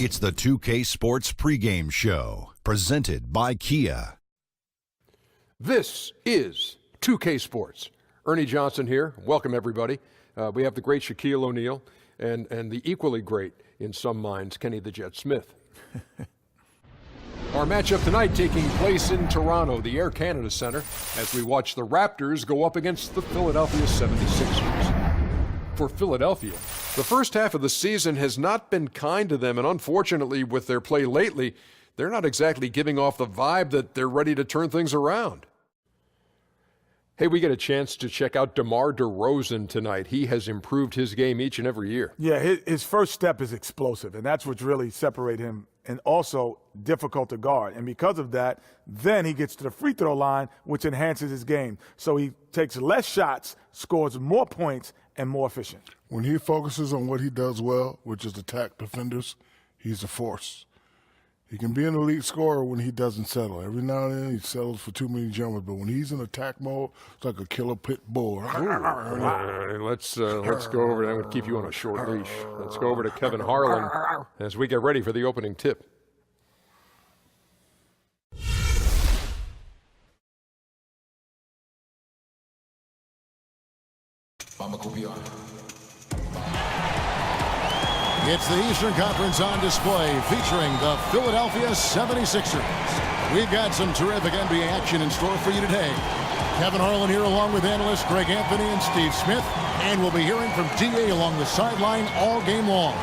It's the 2K Sports pregame show, presented by Kia. This is 2K Sports. Ernie Johnson here. Welcome, everybody. We have the great Shaquille O'Neal and the equally great, in some minds, Kenny the Jet Smith. Our matchup tonight taking place in Toronto, the Air Canada Center, as we watch the Raptors go up against the Philadelphia 76ers. For Philadelphia, the first half of the season has not been kind to them, and unfortunately, with their play lately, they're not exactly giving off the vibe that they're ready to turn things around. Hey, we get a chance to check out DeMar DeRozan tonight. He has improved his game each and every year. Yeah, his first step is explosive, and that's what's really separated him, and also difficult to guard. And because of that, then he gets to the free throw line, which enhances his game. So he takes less shots, scores more points, and more efficient. When he focuses on what he does well, which is attack defenders, he's a force. He can be an elite scorer when he doesn't settle. Every now and then he settles for too many jumpers, but when he's in attack mode, it's like a killer pit bull. Let's go over, and I'm going to keep you on a short leash. Let's go over to Kevin Harlan as we get ready for the opening tip. It's the Eastern Conference on display featuring the Philadelphia 76ers. We've got some terrific NBA action in store for you today. Kevin Harlan here along with analysts Greg Anthony and Steve Smith. And we'll be hearing from DA along the sideline all game long.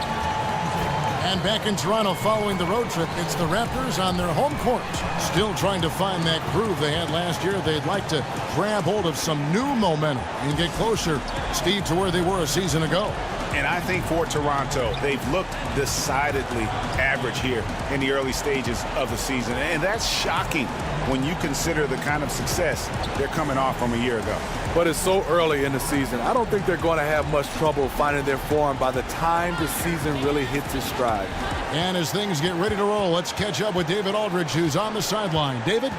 And back in Toronto following the road trip, it's the Raptors on their home court. Still trying to find that groove they had last year. They'd like to grab hold of some new momentum and get closer, Steve, to where they were a season ago. And I think for Toronto, they've looked decidedly average here in the early stages of the season. And that's shocking when you consider the kind of success they're coming off from a year ago. But it's so early in the season. I don't think they're going to have much trouble finding their form by the time the season really hits its stride. And as things get ready to roll, let's catch up with David Aldridge, who's on the sideline. David?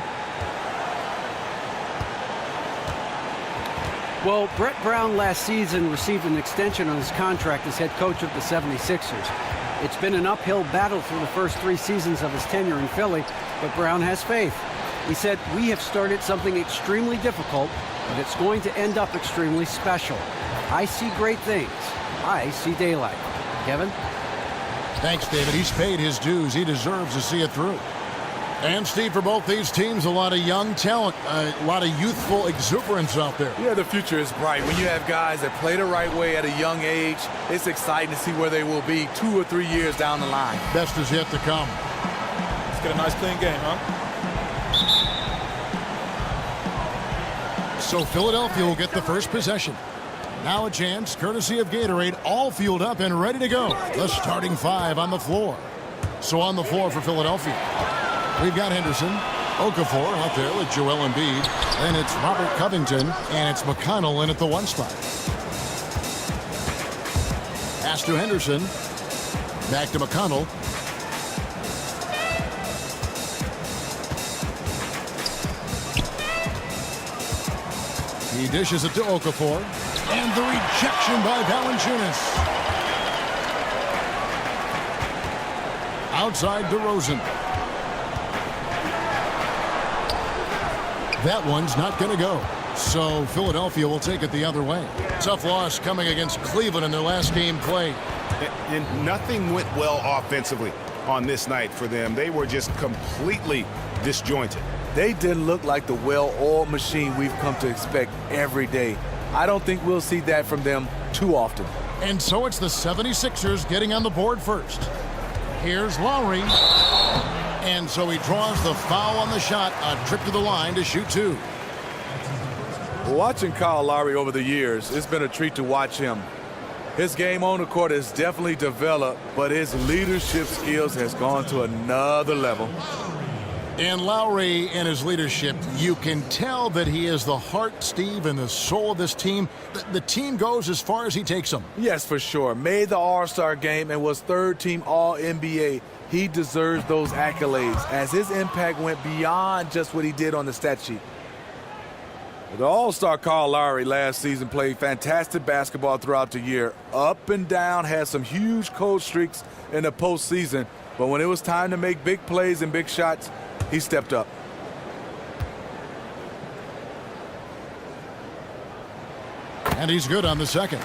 Well, Brett Brown last season received an extension on his contract as head coach of the 76ers. It's been an uphill battle through the first 3 seasons of his tenure in Philly, but Brown has faith. He said, "We have started something extremely difficult, but it's going to end up extremely special. I see great things. I see daylight." Kevin? Thanks, David. He's paid his dues. He deserves to see it through. And, Steve, for both these teams, a lot of young talent, a lot of youthful exuberance out there. Yeah, the future is bright. When you have guys that play the right way at a young age, it's exciting to see where they will be 2 or 3 years down the line. Best is yet to come. Let's get a nice clean game, huh? So Philadelphia will get the first possession. Now a chance, courtesy of Gatorade, all fueled up and ready to go. The starting 5 on the floor. So on the floor for Philadelphia, we've got Henderson, Okafor out there with Joel Embiid. Then it's Robert Covington, and it's McConnell in at the 1 spot. Pass to Henderson. Back to McConnell. He dishes it to Okafor. And the rejection by Valanciunas. Outside DeRozan. That one's not going to go. So Philadelphia will take it the other way. Tough loss coming against Cleveland in their last game played. And nothing went well offensively on this night for them. They were just completely disjointed. They didn't look like the well-oiled machine we've come to expect every day. I don't think we'll see that from them too often. And so it's the 76ers getting on the board first. Here's Lowry. And so he draws the foul on the shot, a trip to the line to shoot 2. Watching Kyle Lowry over the years, it's been a treat to watch him. His game on the court has definitely developed, but his leadership skills has gone to another level. And Lowry and his leadership, you can tell that he is the heart, Steve, and the soul of this team. The team goes as far as he takes them. Yes, for sure. Made the All-Star game and was 3rd-team All-NBA. He deserves those accolades as his impact went beyond just what he did on the stat sheet. The All-Star Kyle Lowry last season played fantastic basketball throughout the year. Up and down, had some huge cold streaks in the postseason, But when it was time to make big plays and big shots, he stepped up. And he's good on the second.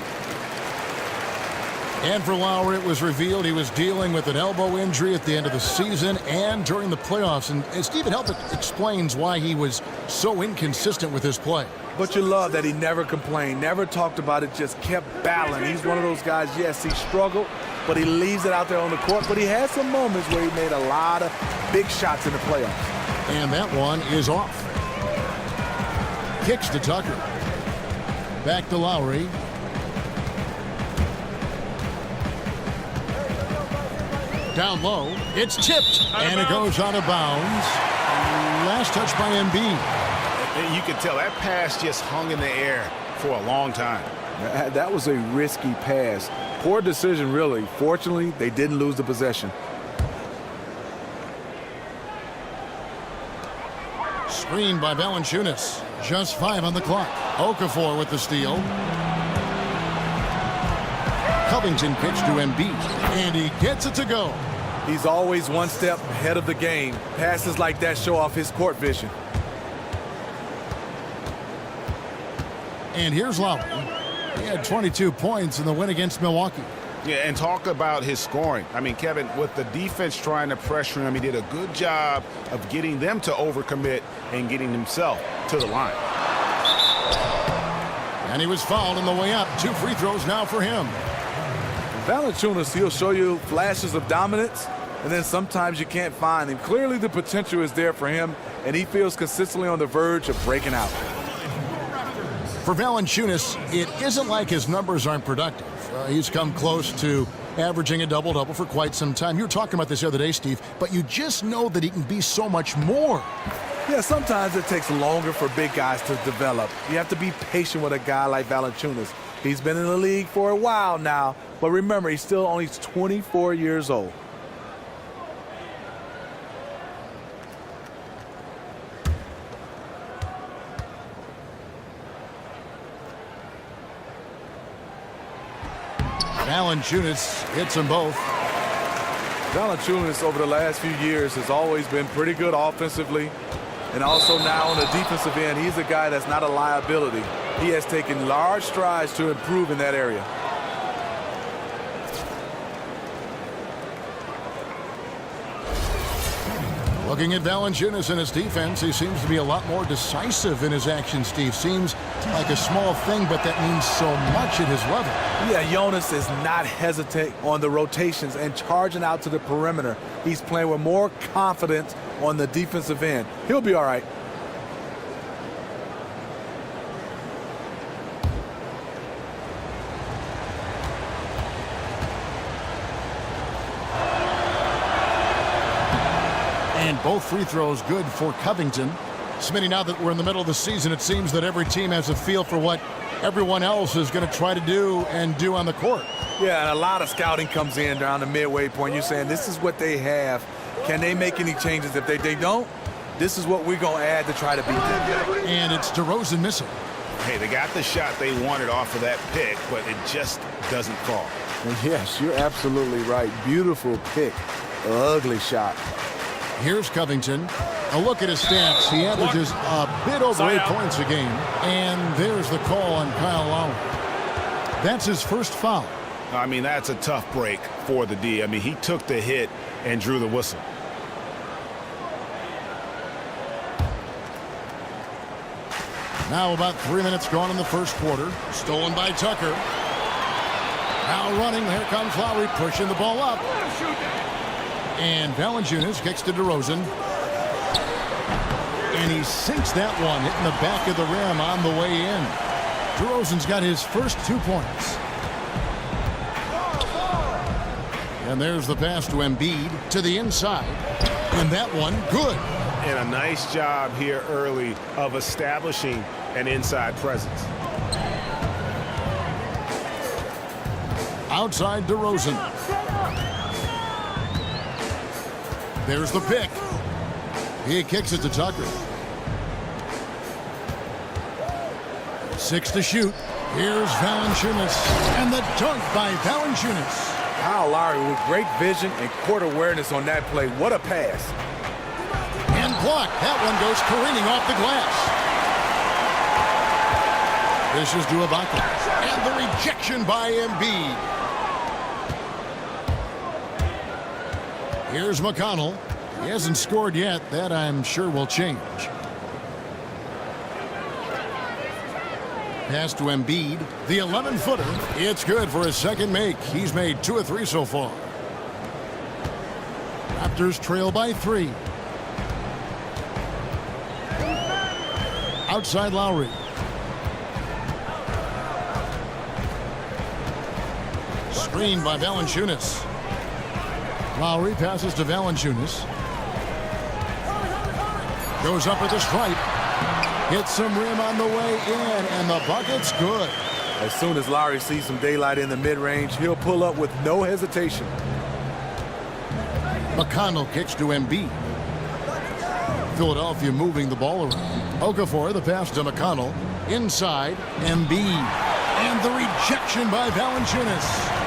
And for Lowry, it was revealed he was dealing with an elbow injury at the end of the season and during the playoffs. And Stephen Helton explains why he was so inconsistent with his play. But you love that he never complained, never talked about it, just kept battling. He's one of those guys, yes, he struggled, but he leaves it out there on the court. But he had some moments where he made a lot of big shots in the playoffs. And that one is off. Kicks to Tucker. Back to Lowry. Down low. It's tipped. And it goes out of bounds. Last touch by Embiid. You could tell that pass just hung in the air for a long time. That was a risky pass. Poor decision, really. Fortunately, they didn't lose the possession. Screened by Valanciunas. Just 5 on the clock. Okafor with the steal. Covington pitch to Embiid, and he gets it to go. He's always one step ahead of the game. Passes like that show off his court vision. And here's Lowry. He had 22 points in the win against Milwaukee. Yeah, and talk about his scoring. I mean, Kevin, with the defense trying to pressure him, he did a good job of getting them to overcommit and getting himself to the line. And he was fouled on the way up. 2 free throws now for him. Valanciunas, he'll show you flashes of dominance, and then sometimes you can't find him. Clearly the potential is there for him, and he feels consistently on the verge of breaking out. For Valanciunas, it isn't like his numbers aren't productive. He's come close to averaging a double-double for quite some time. You were talking about this the other day, Steve, but you just know that he can be so much more. Yeah, sometimes it takes longer for big guys to develop. You have to be patient with a guy like Valanciunas. He's been in the league for a while now, but remember, he's still only 24 years old. Valanciunas hits them both. Valanciunas over the last few years has always been pretty good offensively, and also now on the defensive end, he's a guy that's not a liability. He has taken large strides to improve in that area. Looking at Valanciunas and his defense, he seems to be a lot more decisive in his action, Steve. Seems like a small thing, but that means so much at his level. Yeah, Jonas is not hesitant on the rotations and charging out to the perimeter. He's playing with more confidence on the defensive end. He'll be all right. And both free throws good for Covington. Smitty, now that we're in the middle of the season, it seems that every team has a feel for what everyone else is going to try to do and do on the court. Yeah, and a lot of scouting comes in around the midway point. You're saying this is what they have. Can they make any changes? If they don't, this is what we're going to add to try to beat them. And it's DeRozan missing. Hey, they got the shot they wanted off of that pick, but it just doesn't fall. And yes, you're absolutely right. Beautiful pick. Ugly shot. Here's Covington. A look at his stats. He averages a bit over 8 points a game. And there's the call on Kyle Lowry. That's his first foul. I mean, that's a tough break for the D. I mean, he took the hit and drew the whistle. Now about 3 minutes gone in the first quarter. Stolen by Tucker. Now running. Here comes Lowry pushing the ball up. And Valanciunas kicks to DeRozan. And he sinks that one, hitting the back of the rim on the way in. DeRozan's got his first 2 points. And there's the pass to Embiid to the inside. And that one, good. And a nice job here early of establishing an inside presence. Outside DeRozan. There's the pick. He kicks it to Tucker. 6 to shoot. Here's Valanciunas. And the dunk by Valanciunas. Kyle Lowry with great vision and court awareness on that play. What a pass. And blocked. That one goes careening off the glass. This is to Ibaka. And the rejection by Embiid. Here's McConnell. He hasn't scored yet. That, I'm sure, will change. Pass to Embiid. The 11-footer. It's good for his second make. He's made 2 of 3 so far. Raptors trail by 3. Outside Lowry. Screened by Valanciunas. Lowry passes to Valanciunas. Goes up at the stripe. Hits some rim on the way in, and the bucket's good. As soon as Lowry sees some daylight in the mid-range, he'll pull up with no hesitation. McConnell kicks to Embiid. Philadelphia moving the ball around. Okafor, the pass to McConnell. Inside, Embiid. And the rejection by Valanciunas.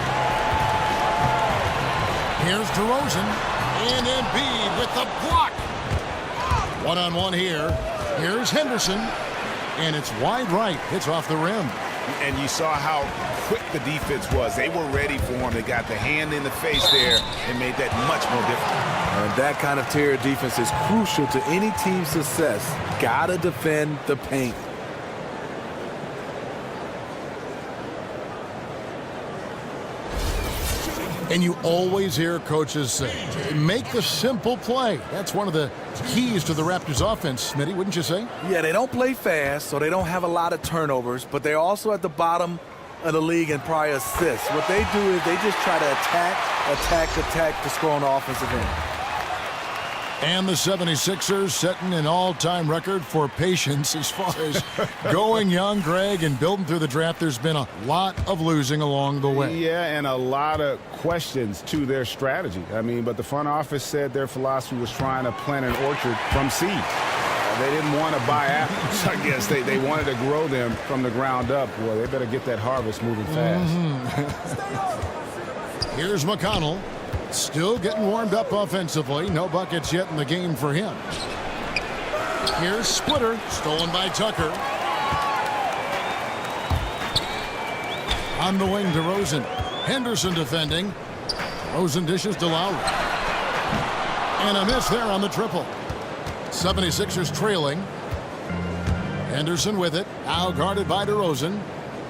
Here's DeRozan. And Embiid with the block. One-on-one here. Here's Henderson. And it's wide right. Hits off the rim. And you saw how quick the defense was. They were ready for him. They got the hand in the face there and made that much more difficult. And that kind of tier defense is crucial to any team's success. Gotta defend the paint. And you always hear coaches say, make the simple play. That's one of the keys to the Raptors offense, Smitty, wouldn't you say? Yeah, they don't play fast, so they don't have a lot of turnovers, but they're also at the bottom of the league in prior assists. What they do is they just try to attack to score on the offensive end. And the 76ers setting an all-time record for patience as far as going young, Greg, and building through the draft. There's been a lot of losing along the way. Yeah, and a lot of questions to their strategy. I mean, but the front office said their philosophy was trying to plant an orchard from seed. They didn't want to buy apples, I guess. They wanted to grow them from the ground up. Well, they better get that harvest moving fast. Here's McConnell. Still getting warmed up offensively. No buckets yet in the game for him. Here's Splitter. Stolen by Tucker. On the wing to Rosen. Henderson defending. Rosen dishes to Lowry. And a miss there on the triple. 76ers trailing. Henderson with it. Now guarded by DeRozan.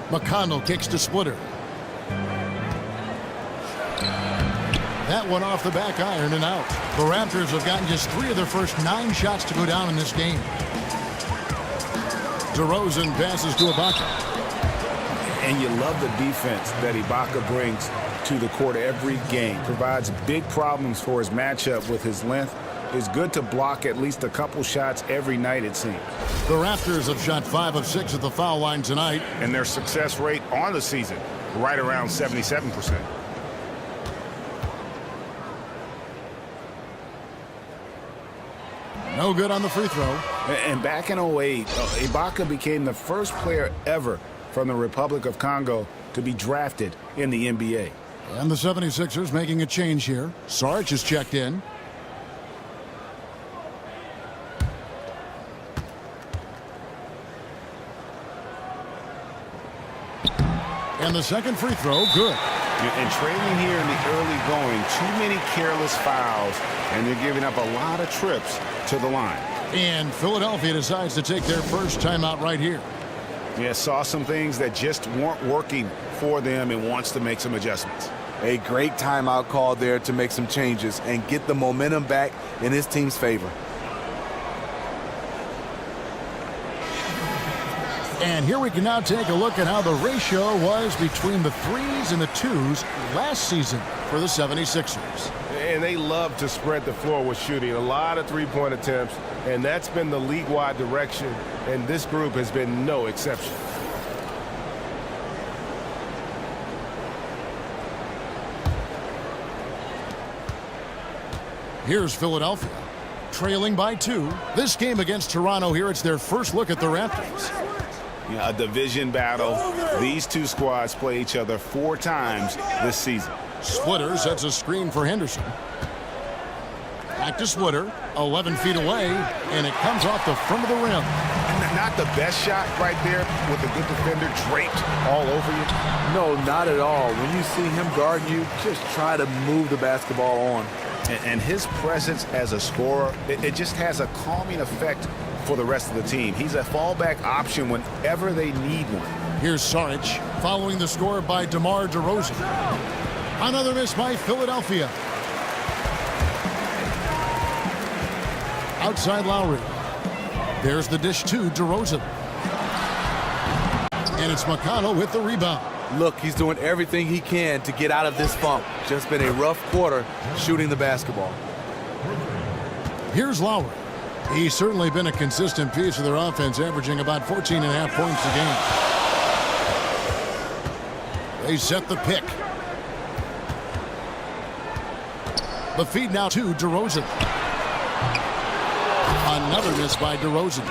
McConnell kicks to Splitter. That one off the back iron and out. The Raptors have gotten just 3 of their first 9 shots to go down in this game. DeRozan passes to Ibaka. And you love the defense that Ibaka brings to the court every game. Provides big problems for his matchup with his length. Is good to block at least a couple shots every night, it seems. The Raptors have shot 5 of 6 at the foul line tonight. And their success rate on the season, right around 77%. No good on the free throw. And back in 08, Ibaka became the first player ever from the Republic of Congo to be drafted in the NBA. And the 76ers making a change here. Sarge is checked in. And the second free throw, good. And trailing here in the early going, too many careless fouls, and they're giving up a lot of trips to the line. And Philadelphia decides to take their first timeout right here. Yeah, saw some things that just weren't working for them and wants to make some adjustments. A great timeout call there to make some changes and get the momentum back in his team's favor. And here we can now take a look at how the ratio was between the 3s and the 2s last season for the 76ers. And they love to spread the floor with shooting. A lot of three-point attempts, and that's been the league-wide direction, and this group has been no exception. Here's Philadelphia, trailing by 2. This game against Toronto here, it's their first look at the Raptors. Yeah, a division battle. These two squads play each other 4 times this season. Splitter sets a screen for Henderson. Back to Splitter, 11 feet away, and it comes off the front of the rim. Not the best shot right there with a good defender draped all over you. No, not at all. When you see him guarding you, just try to move the basketball on. And his presence as a scorer, it just has a calming effect for the rest of the team. He's a fallback option whenever they need one. Here's Saric following the score by DeMar DeRozan. Another miss by Philadelphia. Outside Lowry. There's the dish to DeRozan. And it's McConnell with the rebound. Look, he's doing everything he can to get out of this funk. Just been a rough quarter shooting the basketball. Here's Lowry. He's certainly been a consistent piece of their offense, averaging about 14.5 points a game. They set the pick. The feed now to DeRozan. Another miss by DeRozan.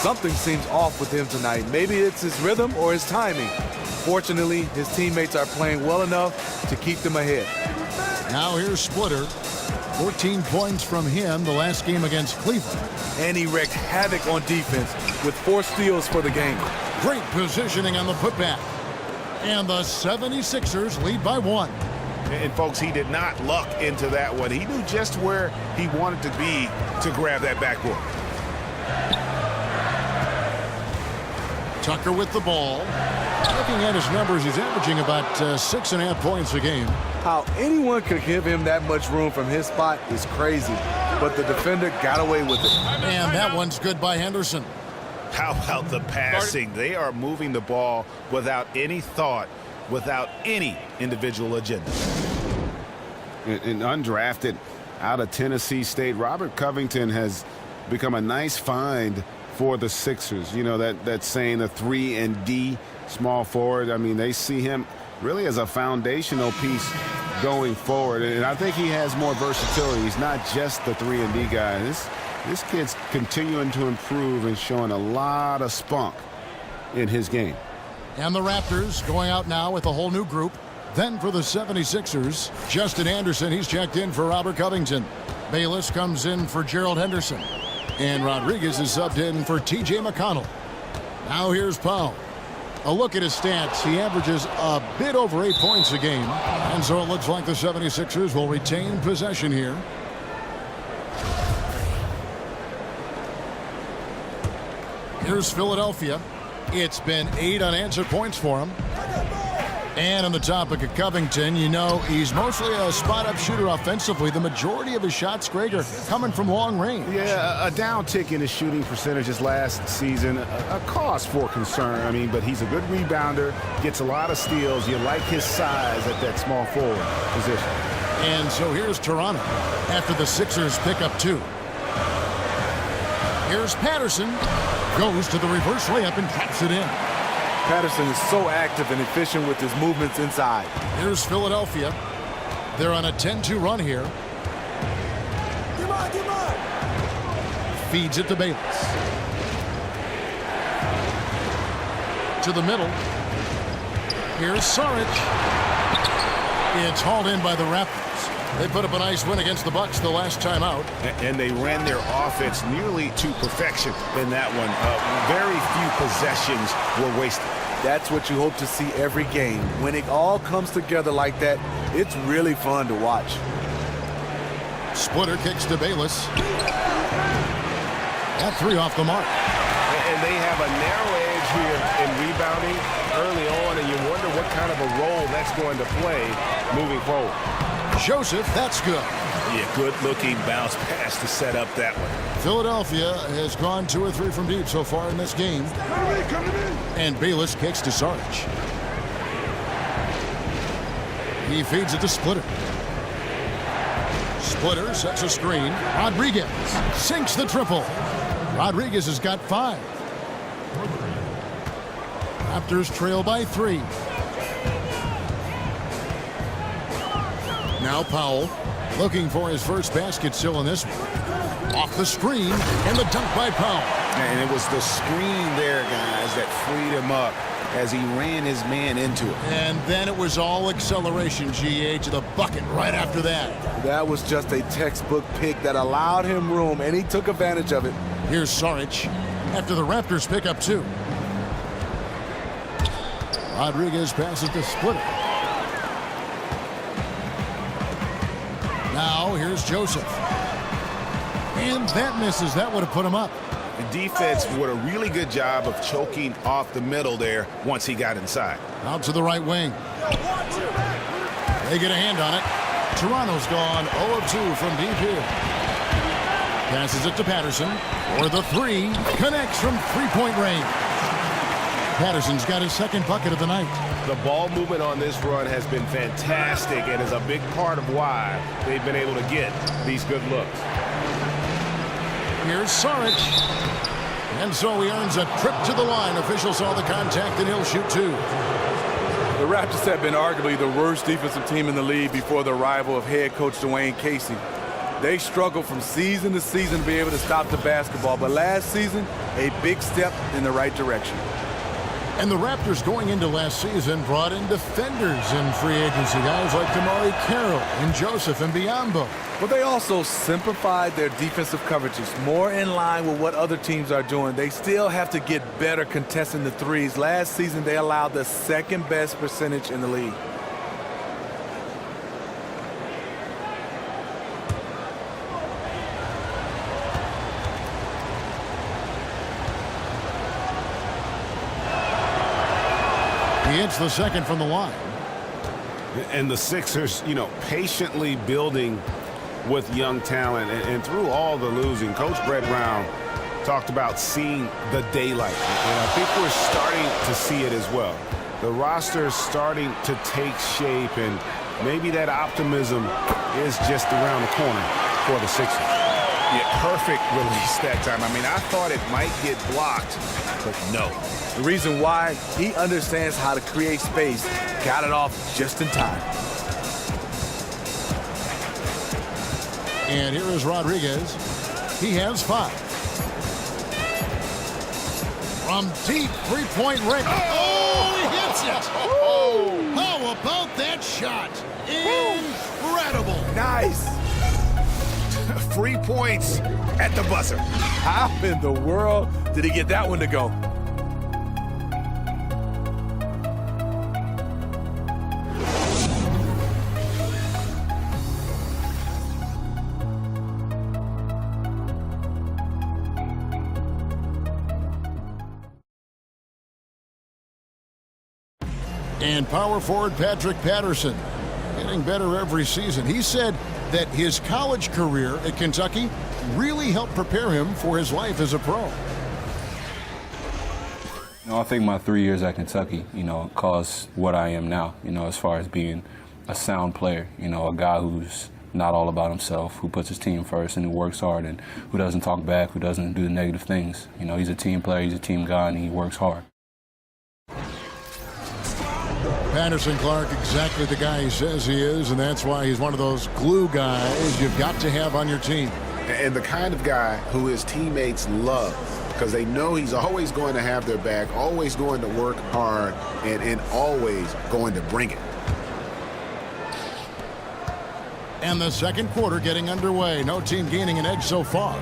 Something seems off with him tonight. Maybe it's his rhythm or his timing. Fortunately, his teammates are playing well enough to keep them ahead. Now here's Splitter. 14 points from him the last game against Cleveland. And he wreaked havoc on defense with 4 steals for the game. Great positioning on the putback. And the 76ers lead by 1. And folks, he did not luck into that one. He knew just where he wanted to be to grab that backboard. Tucker with the ball. Looking at his numbers, he's averaging about 6.5 points a game. How anyone could give him that much room from his spot is crazy. But the defender got away with it. And that one's good by Henderson. How about the passing? They are moving the ball without any thought, without any individual agenda. And undrafted out of Tennessee State, Robert Covington has become a nice find for the Sixers. You know, that saying, the 3 and D small forward. I mean, they see him really as a foundational piece going forward. And I think he has more versatility. He's not just the 3 and D guy. This kid's continuing to improve and showing a lot of spunk in his game. And the Raptors going out now with a whole new group. Then for the 76ers, Justin Anderson, he's checked in for Robert Covington. Bayless comes in for Gerald Henderson. And Rodriguez is subbed in for T.J. McConnell. Now here's Powell. A look at his stats. He averages a bit over 8 points a game. And so it looks like the 76ers will retain possession here. Here's Philadelphia. It's been 8 unanswered points for him. And on the topic of Covington, you know, he's mostly a spot-up shooter offensively. The majority of his shots, Greg, are coming from long range. Yeah, a downtick in his shooting percentages last season, a cause for concern. I mean, but he's a good rebounder, gets a lot of steals. You like his size at that small forward position. And so here's Toronto after the Sixers pick up 2. Here's Patterson. Goes to the reverse layup and drops it in. Patterson is so active and efficient with his movements inside. Here's Philadelphia. They're on a 10-2 run here. Feeds it to Bayless. To the middle. Here's Saric. It's hauled in by the Raptors. They put up a nice win against the Bucks the last time out. And they ran their offense nearly to perfection in that one. Very few possessions were wasted. That's what you hope to see every game. When it all comes together like that, it's really fun to watch. Splitter kicks to Bayless. That 3 off the mark. And they have a narrow edge here in rebounding early on, and you wonder what kind of a role that's going to play moving forward. Joseph, that's good. Yeah, good-looking bounce pass to set up that one. Philadelphia has gone 2 or 3 from deep so far in this game. And Bayless kicks to Saric. He feeds it to Splitter. Splitter sets a screen. Rodriguez sinks the triple. Rodriguez has got 5. Raptors trail by 3. Now Powell looking for his first basket still in this one. Off the screen and the dunk by Powell. And it was the screen there, guys, that freed him up. as he ran his man into it. And then it was all acceleration, GA, to the bucket right after that. That was just a textbook pick that allowed him room, and he took advantage of it. Here's Saric after the Raptors pick up 2. Rodriguez passes to Splitter. Now here's Joseph. And that misses. That would have put him up. The defense did a really good job of choking off the middle there once he got inside. Out to the right wing. They get a hand on it. Toronto's gone 0 of 2 from deep here. Passes it to Patterson. For the 3. Connects from three-point range. Patterson's got his second bucket of the night. The ball movement on this run has been fantastic and is a big part of why they've been able to get these good looks. Here's Saric. And so he earns a trip to the line. Officials saw the contact and he'll shoot 2. The Raptors have been arguably the worst defensive team in the league before the arrival of head coach Dwayne Casey. They struggled from season to season to be able to stop the basketball, but last season, a big step in the right direction. And the Raptors going into last season brought in defenders in free agency. Guys like Damari Carroll and Joseph and Biyombo. But they also simplified their defensive coverages, more in line with what other teams are doing. They still have to get better contesting the threes. Last season, they allowed the second best percentage in the league. He hits the second from the line. And the Sixers, patiently building with young talent. And through all the losing, Coach Brett Brown talked about seeing the daylight. And I think we're starting to see it as well. The roster is starting to take shape, and maybe that optimism is just around the corner for the Sixers. Yeah, perfect release that time. I mean, I thought it might get blocked, but no. The reason why, he understands how to create space. Got it off just in time. And here is Rodriguez. He has 5. From deep three-point range. Oh, he hits it. Oh, how about that shot? Incredible. Nice. 3 points at the buzzer. How in the world did he get that one to go? And power forward Patrick Patterson getting better every season. He said that his college career at Kentucky really helped prepare him for his life as a pro. I think my 3 years at Kentucky, caused what I am now, as far as being a sound player, a guy who's not all about himself, who puts his team first and who works hard and who doesn't talk back, who doesn't do the negative things. He's a team player, he's a team guy, and he works hard. Patterson Clark, exactly the guy he says he is, and that's why he's one of those glue guys you've got to have on your team. And the kind of guy who his teammates love, because they know he's always going to have their back, always going to work hard, and always going to bring it. And the second quarter getting underway. No team gaining an edge so far.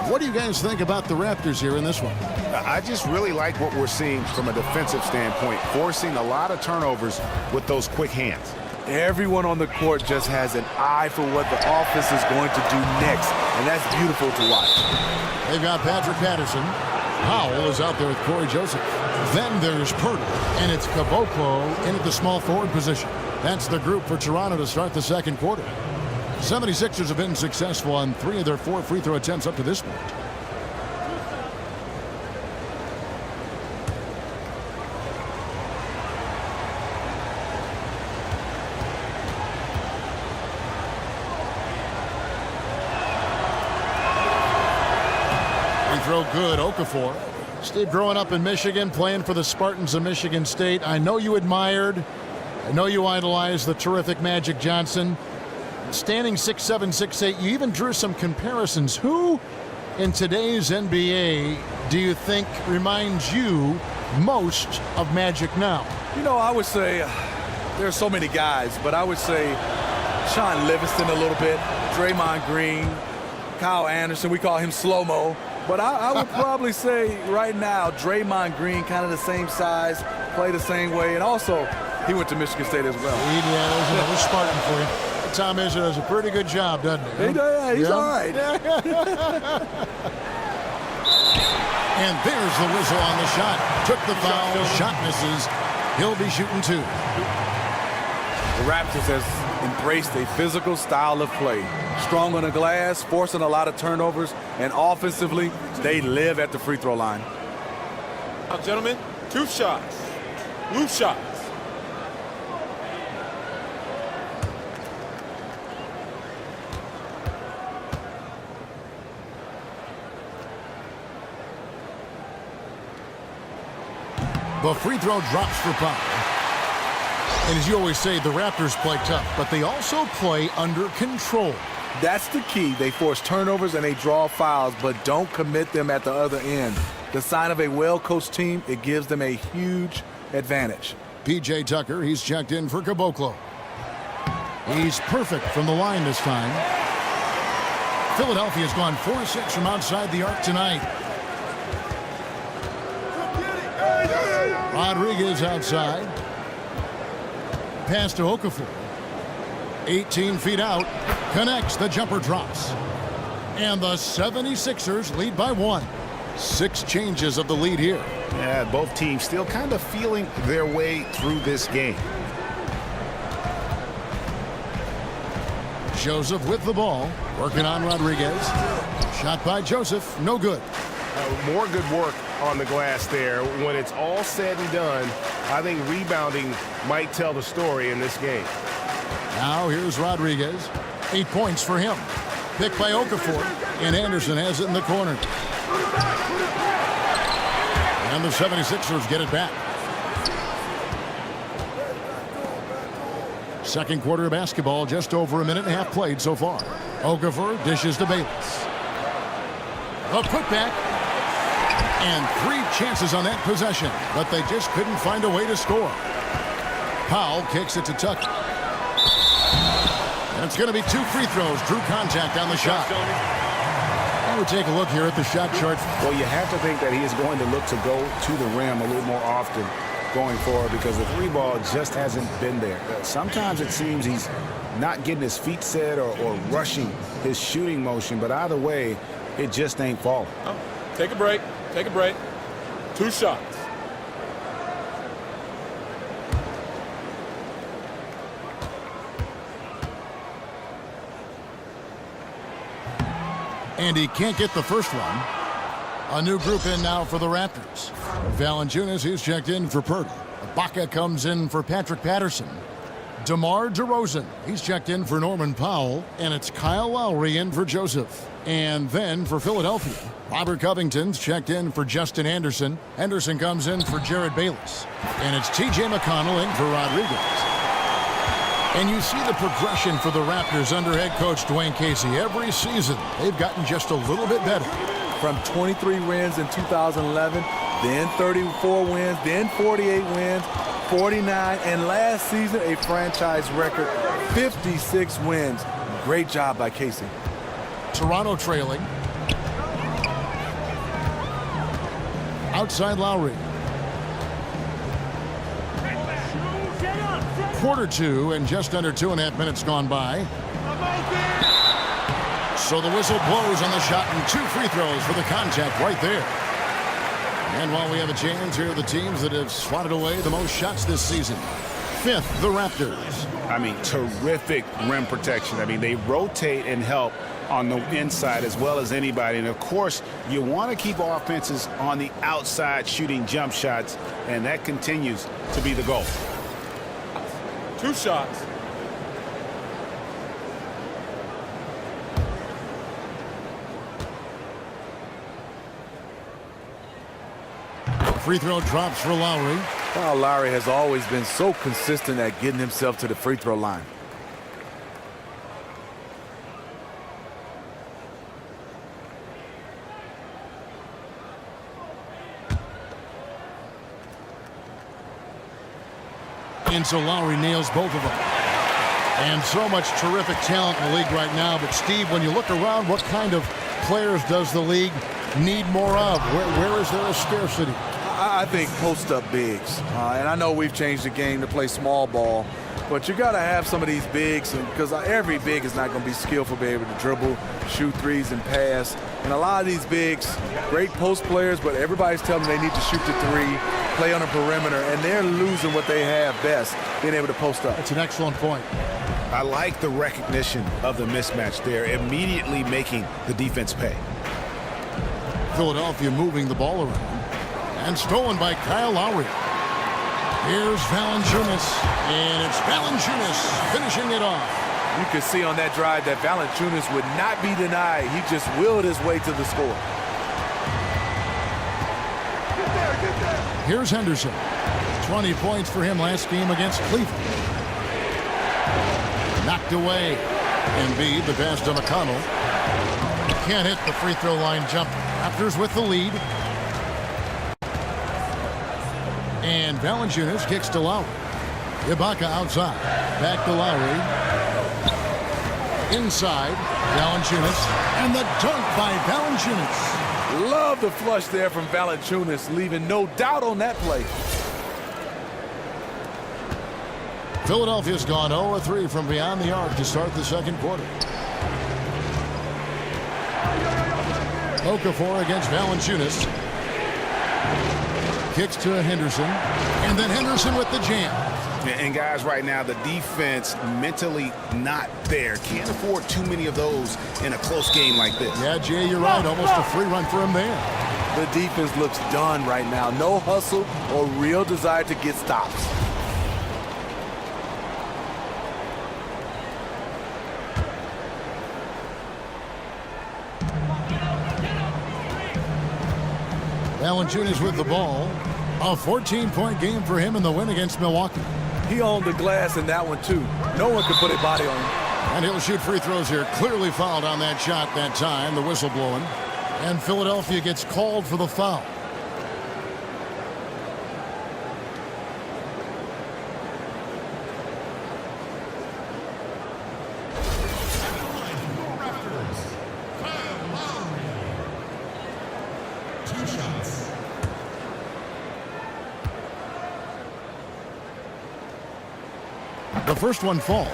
What do you guys think about the Raptors here in this one? I just really like what we're seeing from a defensive standpoint, forcing a lot of turnovers with those quick hands. Everyone on the court just has an eye for what the offense is going to do next, and that's beautiful to watch. They've got Patrick Patterson. Howell is out there with Corey Joseph. Then there's Purdy, and it's Caboclo in at the small forward position. That's the group for Toronto to start the second quarter. 76ers have been successful on 3 of their 4 free throw attempts up to this point. Free throw good, Okafor. Steve, growing up in Michigan, playing for the Spartans of Michigan State, I know you admired, I know you idolized the terrific Magic Johnson. Standing 6'7", 6'8", you even drew some comparisons. Who in today's NBA do you think reminds you most of Magic now? You know, I would say there are so many guys, but I would say Sean Livingston a little bit, Draymond Green, Kyle Anderson. We call him slow-mo. But I would probably say right now, Draymond Green, kind of the same size, play the same way, and also he went to Michigan State as well. Yeah, there's another Spartan for you. Tom Izzo does a pretty good job, doesn't he? He's all right. And there's the whistle on the shot. Took the foul, shot misses. He'll be shooting 2. The Raptors has embraced a physical style of play. Strong on the glass, forcing a lot of turnovers, and offensively, they live at the free throw line. Now, gentlemen, 2 shots. Loose shots. The free throw drops for Powell. And as you always say, the Raptors play tough, but they also play under control. That's the key. They force turnovers and they draw fouls, but don't commit them at the other end. The sign of a well-coached team, it gives them a huge advantage. P.J. Tucker, he's checked in for Caboclo. He's perfect from the line this time. Philadelphia's gone 4-6 from outside the arc tonight. Rodriguez outside. Pass to Okafor. 18 feet out. Connects. The jumper drops. And the 76ers lead by 1. 6 changes of the lead here. Yeah, both teams still kind of feeling their way through this game. Joseph with the ball. Working on Rodriguez. Shot by Joseph. No good. More good work on the glass there. When it's all said and done, I think rebounding might tell the story in this game. Now here's Rodriguez. 8 points for him. Picked by Okafor. And Anderson has it in the corner. And the 76ers get it back. Second quarter of basketball, just over a minute and a half played so far. Okafor dishes to Bayless. A putback. And 3 chances on that possession, but they just couldn't find a way to score. Powell kicks it to Tucker. And it's going to be 2 free throws. Drew contact on the shot. I would take a look here at the shot chart. Well, you have to think that he is going to look to go to the rim a little more often going forward because the 3 ball just hasn't been there. Sometimes it seems he's not getting his feet set or rushing his shooting motion, but either way, it just ain't falling. Oh, take a break. Take a break. 2 shots. And he can't get the first one. A new group in now for the Raptors. Valanciunas, he's checked in for Purdy. Ibaka comes in for Patrick Patterson. DeMar DeRozan, he's checked in for Norman Powell. And it's Kyle Lowry in for Joseph. And then for Philadelphia, Robert Covington's checked in for Justin Anderson. Anderson comes in for Jared Bayless. And it's T.J. McConnell in for Rodriguez. And you see the progression for the Raptors under head coach Dwayne Casey. Every season, they've gotten just a little bit better. From 23 wins in 2011, then 34 wins, then 48 wins, 49, and last season a franchise record 56 wins. Great job by Casey. Toronto trailing. Outside Lowry. Quarter 2 and just under 2.5 minutes gone by. So the whistle blows on the shot and 2 free throws for the contact right there. And while we have a change, here are the teams that have swatted away the most shots this season. 5th, the Raptors. I mean, terrific rim protection. I mean, they rotate and help on the inside as well as anybody. And, of course, you want to keep offenses on the outside shooting jump shots, and that continues to be the goal. 2 shots. Free throw drops for Lowry. Kyle Lowry has always been so consistent at getting himself to the free throw line. And so Lowry nails both of them. And so much terrific talent in the league right now. But, Steve, when you look around, what kind of players does the league need more of? Where is there a scarcity? I think post-up bigs. And I know we've changed the game to play small ball. But you got to have some of these bigs, because every big is not going to be skillful, be able to dribble, shoot threes, and pass. And a lot of these bigs, great post players, but everybody's telling them they need to shoot the three, play on the perimeter, and they're losing what they have best, being able to post up. That's an excellent point. I like the recognition of the mismatch there, immediately making the defense pay. Philadelphia moving the ball around. And stolen by Kyle Lowry. Here's Valanciunas, and it's Valanciunas finishing it off. You could see on that drive that Valanciunas would not be denied. He just willed his way to the score. Here's Henderson. 20 points for him last game against Cleveland. Knocked away. Embiid, the pass to McConnell. Can't hit the free throw line jumper. Raptors with the lead. And Valanciunas kicks to Lowry. Ibaka outside. Back to Lowry. Inside. Valanciunas. And the dunk by Valanciunas. Love the flush there from Valanciunas, leaving no doubt on that play. Philadelphia's gone 0-3 from beyond the arc to start the second quarter. Okafor against Valanciunas. Kicks to Henderson. And then Henderson with the jam. And guys, right now, the defense mentally not there. Can't afford too many of those in a close game like this. Yeah, Jay, you're right. Almost a free run for him there. The defense looks done right now. No hustle or real desire to get stops. Valanciunas with the ball. A 14-point game for him in the win against Milwaukee. He owned the glass in that one, too. No one could put a body on him. And he'll shoot free throws here. Clearly fouled on that shot that time. The whistle blowing. And Philadelphia gets called for the foul. The first one falls.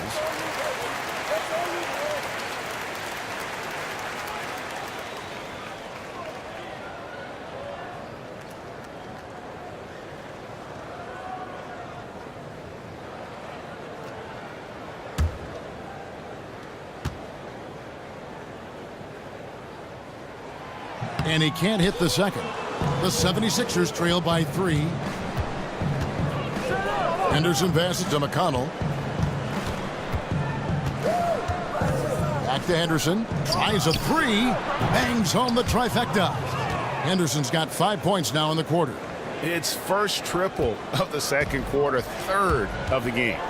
And he can't hit the second. The 76ers trail by 3. Henderson passes to McConnell. Back to Henderson. Tries a 3. Bangs home the trifecta. Henderson's got 5 points now in the quarter. It's first triple of the second quarter, third of the game.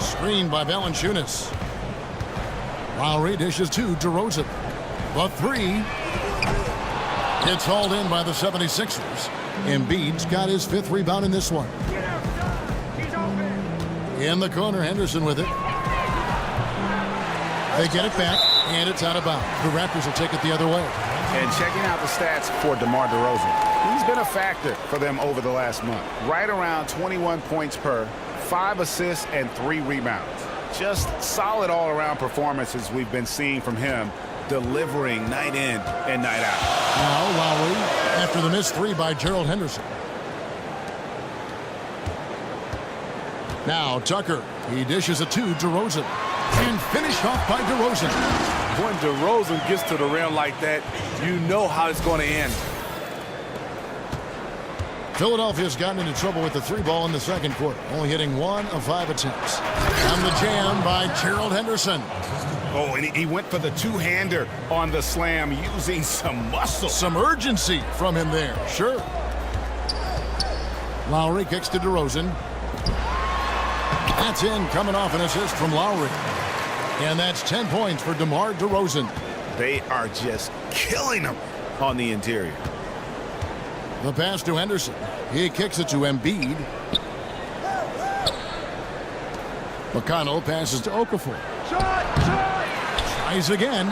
Screen by Valanciunas. Lowry dishes to DeRozan. The 3. It's hauled in by the 76ers. Embiid's got his 5th rebound in this one. In the corner, Henderson with it. They get it back, and it's out of bounds. The Raptors will take it the other way. And checking out the stats for DeMar DeRozan. He's been a factor for them over the last month. Right around 21 points per, 5 assists, and 3 rebounds. Just solid all-around performances we've been seeing from him, delivering night in and night out. Now Lowry, after the missed 3 by Gerald Henderson. Now Tucker, he dishes it to DeRozan. And finished off by DeRozan. When DeRozan gets to the rim like that, you know how it's going to end. Philadelphia's gotten into trouble with the 3 ball in the second quarter, only hitting 1 of 5 attempts. And the jam by Gerald Henderson. Oh, and he went for the two-hander on the slam, using some muscle. Some urgency from him there, sure. Lowry kicks to DeRozan. That's in, coming off an assist from Lowry. And that's 10 points for DeMar DeRozan. They are just killing him on the interior. The pass to Henderson. He kicks it to Embiid. McConnell passes to Okafor. Tries again.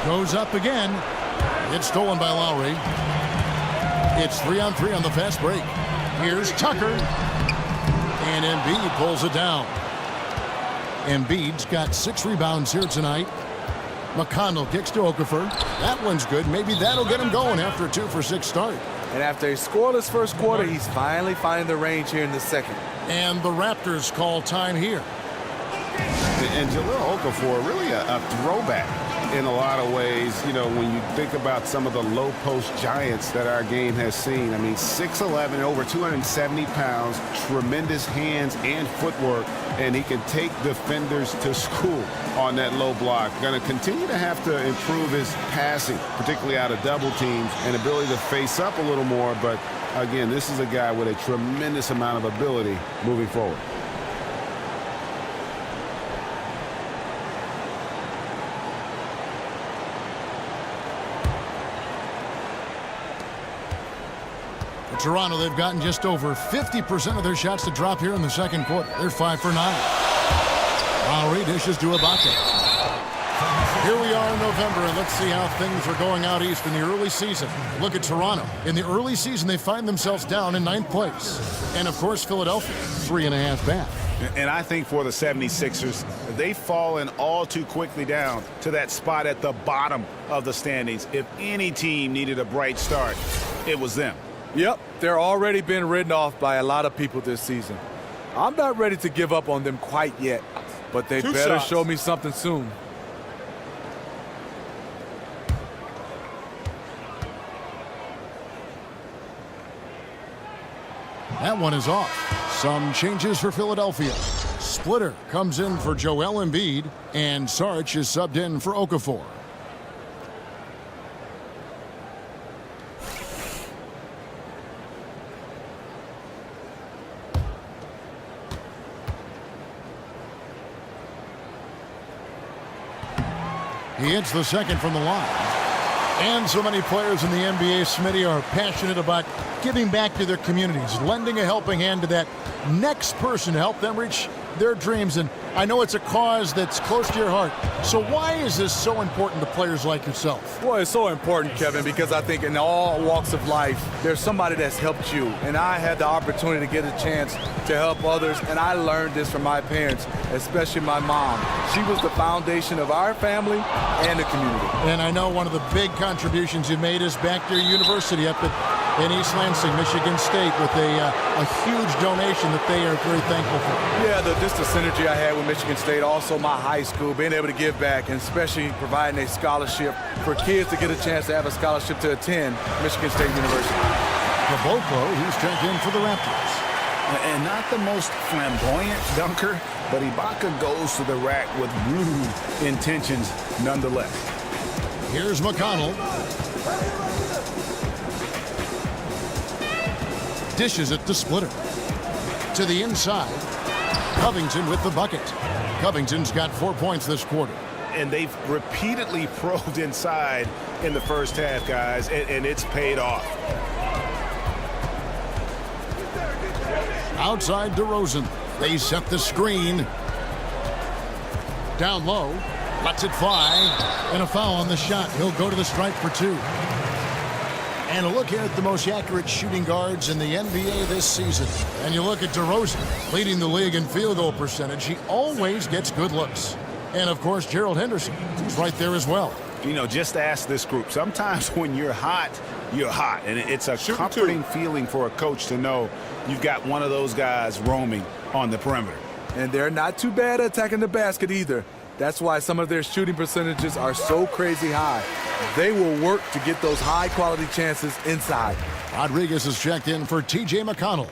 Goes up again. It's stolen by Lowry. It's 3-on-3 on the fast break. Here's Tucker. And Embiid pulls it down. Embiid's got 6 rebounds here tonight. McConnell kicks to Okafor. That one's good. Maybe that'll get him going after a 2-for-6 start. And after a scoreless first quarter, he's finally finding the range here in the second. And the Raptors call time here. And Jahlil Okafor, really a throwback in a lot of ways, you know, when you think about some of the low-post giants that our game has seen. I mean, 6'11", over 270 pounds, tremendous hands and footwork, and he can take defenders to school on that low block. Going to continue to have to improve his passing, particularly out of double teams, and ability to face up a little more. But, again, this is a guy with a tremendous amount of ability moving forward. Toronto, they've gotten just over 50% of their shots to drop here in the second quarter. They're 5 for 9. Lowry dishes to Ibaka. Here we are in November, and let's see how things are going out east in the early season. Look at Toronto. In the early season, they find themselves down in 9th place. And, of course, Philadelphia, 3.5 back. And I think for the 76ers, they've fallen all too quickly down to that spot at the bottom of the standings. If any team needed a bright start, it was them. Yep, they're already been written off by a lot of people this season. I'm not ready to give up on them quite yet, but they better show me something soon. That one is off. Some changes for Philadelphia. Splitter comes in for Joel Embiid, and Sarge is subbed in for Okafor. He hits the second from the line. And so many players in the NBA, Smitty, are passionate about giving back to their communities, lending a helping hand to that next person to help them reach their dreams. And I know it's a cause that's close to your heart. So why is this so important to players like yourself? Well, it's so important, Kevin, because I think in all walks of life, there's somebody that's helped you. And I had the opportunity to get a chance to help others. And I learned this from my parents, especially my mom. She was the foundation of our family and the community. And I know one of the big contributions you made is back to your university up in East Lansing, Michigan State, with a huge donation that they are very thankful for. Yeah, just the synergy I had with Michigan State, also my high school, being able to give back, and especially providing a scholarship for kids to get a chance to have a scholarship to attend Michigan State University. Caboclo, who's checked in for the Raptors. And not the most flamboyant dunker, but Ibaka goes to the rack with rude intentions nonetheless. Here's McConnell. Dishes it to Splitter. To the inside. Covington with the bucket. Covington's got 4 points this quarter. And they've repeatedly probed inside in the first half, guys, and it's paid off. Outside DeRozan. They set the screen. Down low. Lets it fly. And a foul on the shot. He'll go to the stripe for 2. And a look here at the most accurate shooting guards in the NBA this season. And you look at DeRozan, leading the league in field goal percentage. He always gets good looks. And, of course, Gerald Henderson, who's right there as well. You know, just ask this group. Sometimes when you're hot, you're hot. And it's a comforting feeling for a coach to know you've got one of those guys roaming on the perimeter. And they're not too bad at attacking the basket either. That's why some of their shooting percentages are so crazy high. They will work to get those high-quality chances inside. Rodriguez is checked in for T.J. McConnell.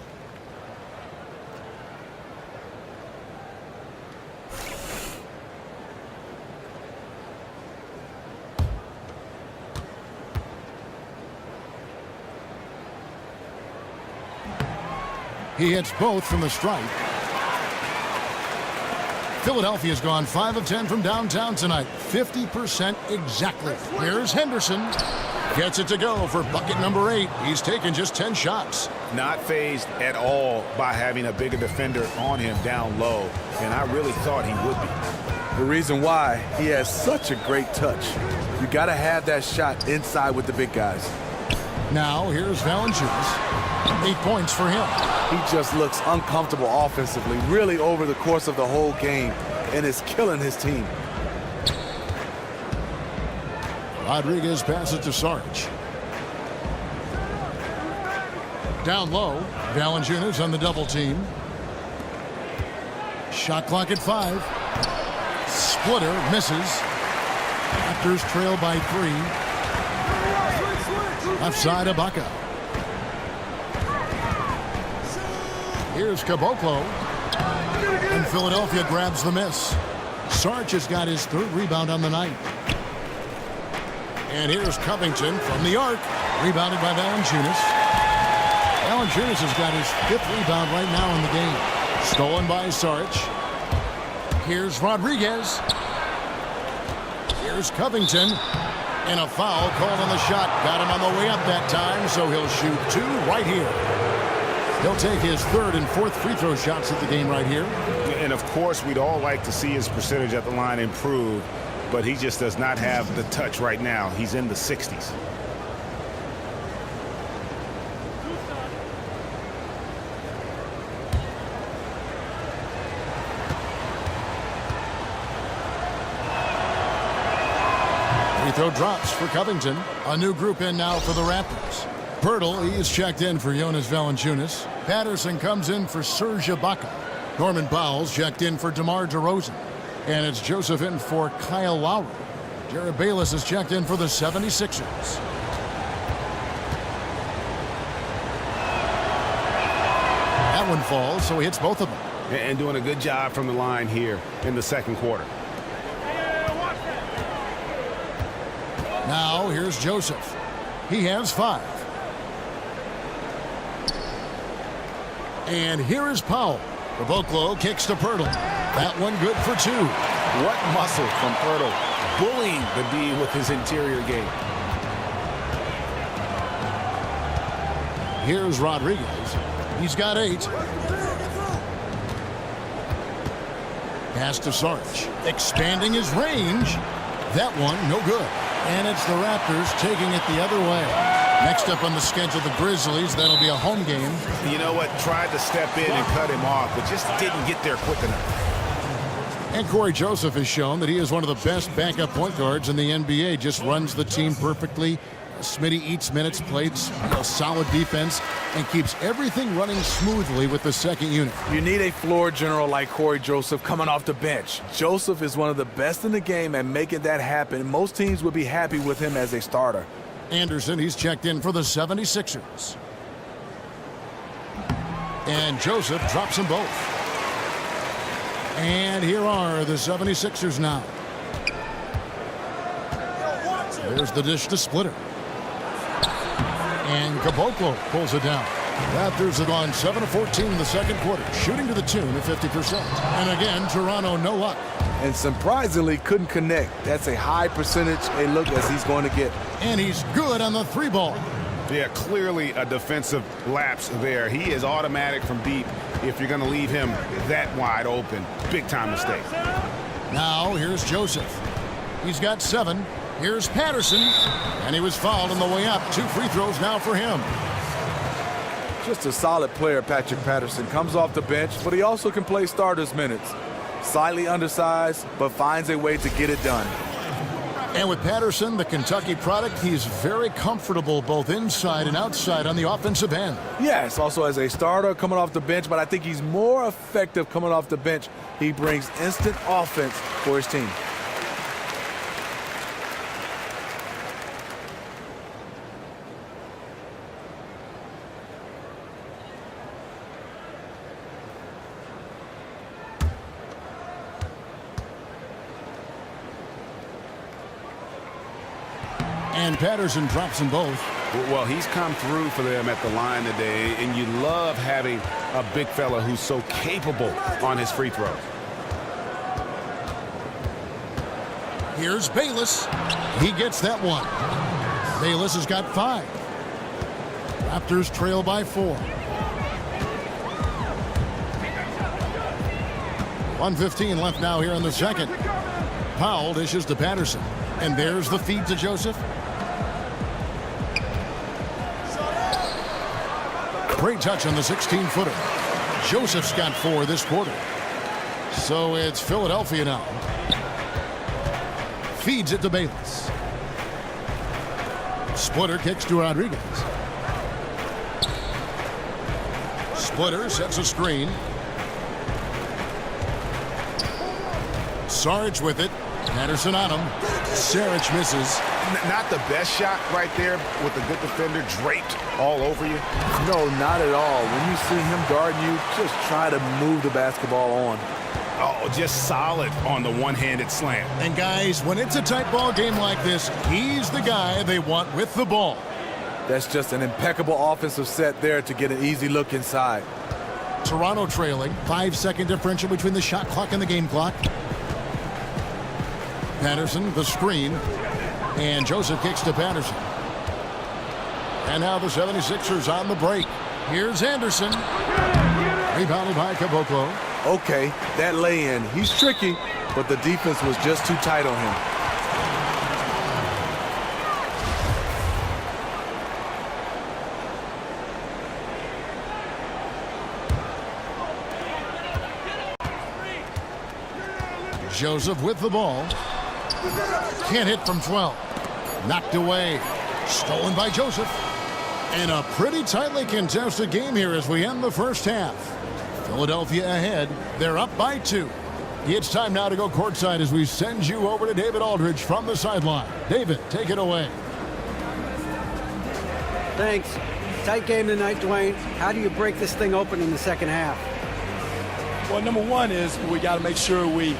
He hits both from the stripe. Philadelphia's gone 5 of 10 from downtown tonight. 50% exactly. Here's Henderson. Gets it to go for bucket number 8. He's taken just 10 shots. Not fazed at all by having a bigger defender on him down low, and I really thought he would be. The reason why, he has such a great touch. You got to have that shot inside with the big guys. Now here's Valanciunas. 8 points for him. He just looks uncomfortable offensively, really over the course of the whole game, and is killing his team. Rodriguez passes to Sarge. Down low, Valanciunas on the double team. Shot clock at 5. Splitter misses. Raptors trail by 3. Left side, Ibaka. Here's Caboclo. And Philadelphia grabs the miss. Sarge has got his 3rd rebound on the night. And here's Covington from the arc. Rebounded by Valanciunas. Valanciunas has got his 5th rebound right now in the game. Stolen by Sarge. Here's Rodriguez. Here's Covington. And a foul called on the shot. Got him on the way up that time, so he'll shoot 2 right here. He'll take his 3rd and 4th free throw shots at the game right here. And of course, we'd all like to see his percentage at the line improve, but he just does not have the touch right now. He's in the 60s. Free throw drops for Covington. A new group in now for the Raptors. Pirtle, he is checked in for Jonas Valanciunas. Patterson comes in for Serge Ibaka. Norman Powell's checked in for DeMar DeRozan. And it's Joseph in for Kyle Lowry. Jared Bayless is checked in for the 76ers. That one falls, so he hits both of them. And doing a good job from the line here in the 2nd quarter. Now here's Joseph. He has 5. And here is Powell. Caboclo kicks to Pirtle. That one good for 2. What muscle from Pirtle, bullying the D with his interior game. Here's Rodriguez. He's got 8. Pass to Sarge. Expanding his range. That one, no good. And it's the Raptors taking it the other way. Next up on the schedule, the Grizzlies. That'll be a home game. You know what? Tried to step in and cut him off, but just didn't get there quick enough. And Corey Joseph has shown that he is one of the best backup point guards in the NBA. Just runs the team perfectly. Smitty eats minutes, plays solid defense, and keeps everything running smoothly with the 2nd unit. You need a floor general like Corey Joseph coming off the bench. Joseph is one of the best in the game at making that happen. Most teams would be happy with him as a starter. Anderson, he's checked in for the 76ers. And Joseph drops them both. And here are the 76ers now. There's the dish to Splitter. And Caboclo pulls it down. Raptors have gone 7 of 14 in the 2nd quarter, shooting to the tune of 50%. And again, Toronto no luck. And surprisingly couldn't connect. That's a high percentage a look as he's going to get. And he's good on the 3 ball. Yeah, clearly a defensive lapse there. He is automatic from deep if you're going to leave him that wide open. Big time mistake. Now here's Joseph. He's got 7. Here's Patterson. And he was fouled on the way up. 2 free throws now for him. Just a solid player, Patrick Patterson. Comes off the bench, but he also can play starters minutes. Slightly undersized, but finds a way to get it done. And with Patterson, the Kentucky product, he's very comfortable both inside and outside on the offensive end. Yes, also as a starter coming off the bench, but I think he's more effective coming off the bench. He brings instant offense for his team. And Patterson drops them both. Well, he's come through for them at the line today, and you love having a big fella who's so capable on his free throws. Here's Bayless. He gets that one. Bayless has got 5. Raptors trail by 4. 1:15 left now here in the second. Powell dishes to Patterson. And there's the feed to Joseph. Great touch on the 16-footer. Joseph's got 4 this quarter. So it's Philadelphia now. Feeds it to Bayless. Splitter kicks to Rodriguez. Splitter sets a screen. Sarge with it. Patterson on him. Sarge misses. Not the best shot right there with a good defender draped all over you. No, not at all. When you see him guarding you, just try to move the basketball on. Oh, just solid on the one-handed slam. And guys, when it's a tight ball game like this, he's the guy they want with the ball. That's just an impeccable offensive set there to get an easy look inside. Toronto trailing. 5-second differential between the shot clock and the game clock. Patterson, the screen. And Joseph kicks to Patterson. And now the 76ers on the break. Here's Anderson. Rebounded by Caboclo. Okay, that lay-in. He's tricky, but the defense was just too tight on him. Joseph with the ball. Can't hit from 12. Knocked away. Stolen by Joseph. And a pretty tightly contested game here as we end the first half. Philadelphia ahead. They're up by 2. It's time now to go courtside as we send you over to David Aldridge from the sideline. David, take it away. Thanks. Tight game tonight, Dwayne. How do you break this thing open in the second half? Well, number one is we got to make sure we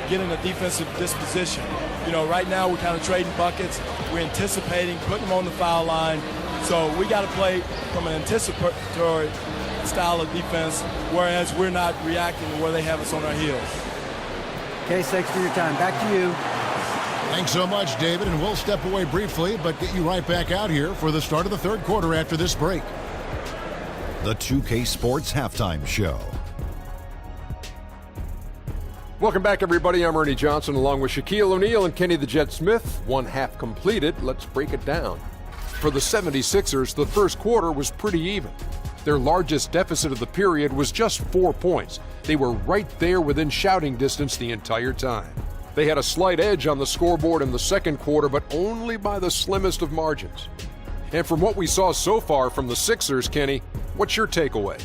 get in a defensive disposition. You know, right now we're kind of trading buckets. We're anticipating, putting them on the foul line. So we got to play from an anticipatory style of defense, whereas we're not reacting to where they have us on our heels. Okay, thanks for your time. Back to you. Thanks so much, David, and we'll step away briefly, but get you right back out here for the start of the third quarter after this break. The 2K Sports Halftime Show. Welcome back, everybody. I'm Ernie Johnson along with Shaquille O'Neal and Kenny the Jet Smith. One half completed. Let's break it down. For the 76ers, the first quarter was pretty even. Their largest deficit of the period was just 4 points. They were right there within shouting distance the entire time. They had a slight edge on the scoreboard in the second quarter, but only by the slimmest of margins. And from what we saw so far from the Sixers, Kenny, what's your takeaway?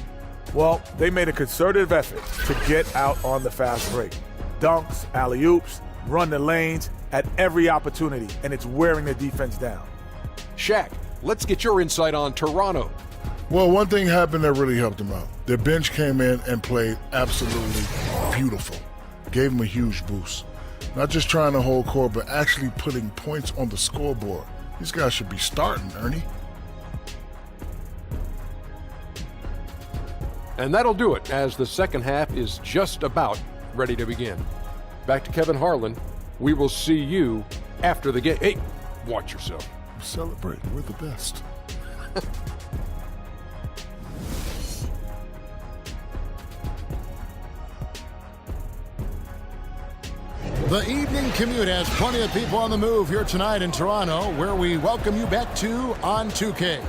Well, they made a concerted effort to get out on the fast break. Dunks, alley-oops, run the lanes at every opportunity, and it's wearing the defense down. Shaq, let's get your insight on Toronto. Well, one thing happened that really helped them out. Their bench came in and played absolutely beautiful. Gave them a huge boost. Not just trying to hold court, but actually putting points on the scoreboard. These guys should be starting, Ernie. And that'll do it, as the second half is just about ready to begin. Back to Kevin Harlan. We will see you after the game. Hey, watch yourself. Celebrate. We're the best. The evening commute has plenty of people on the move here tonight in Toronto, where we welcome you back to On 2K.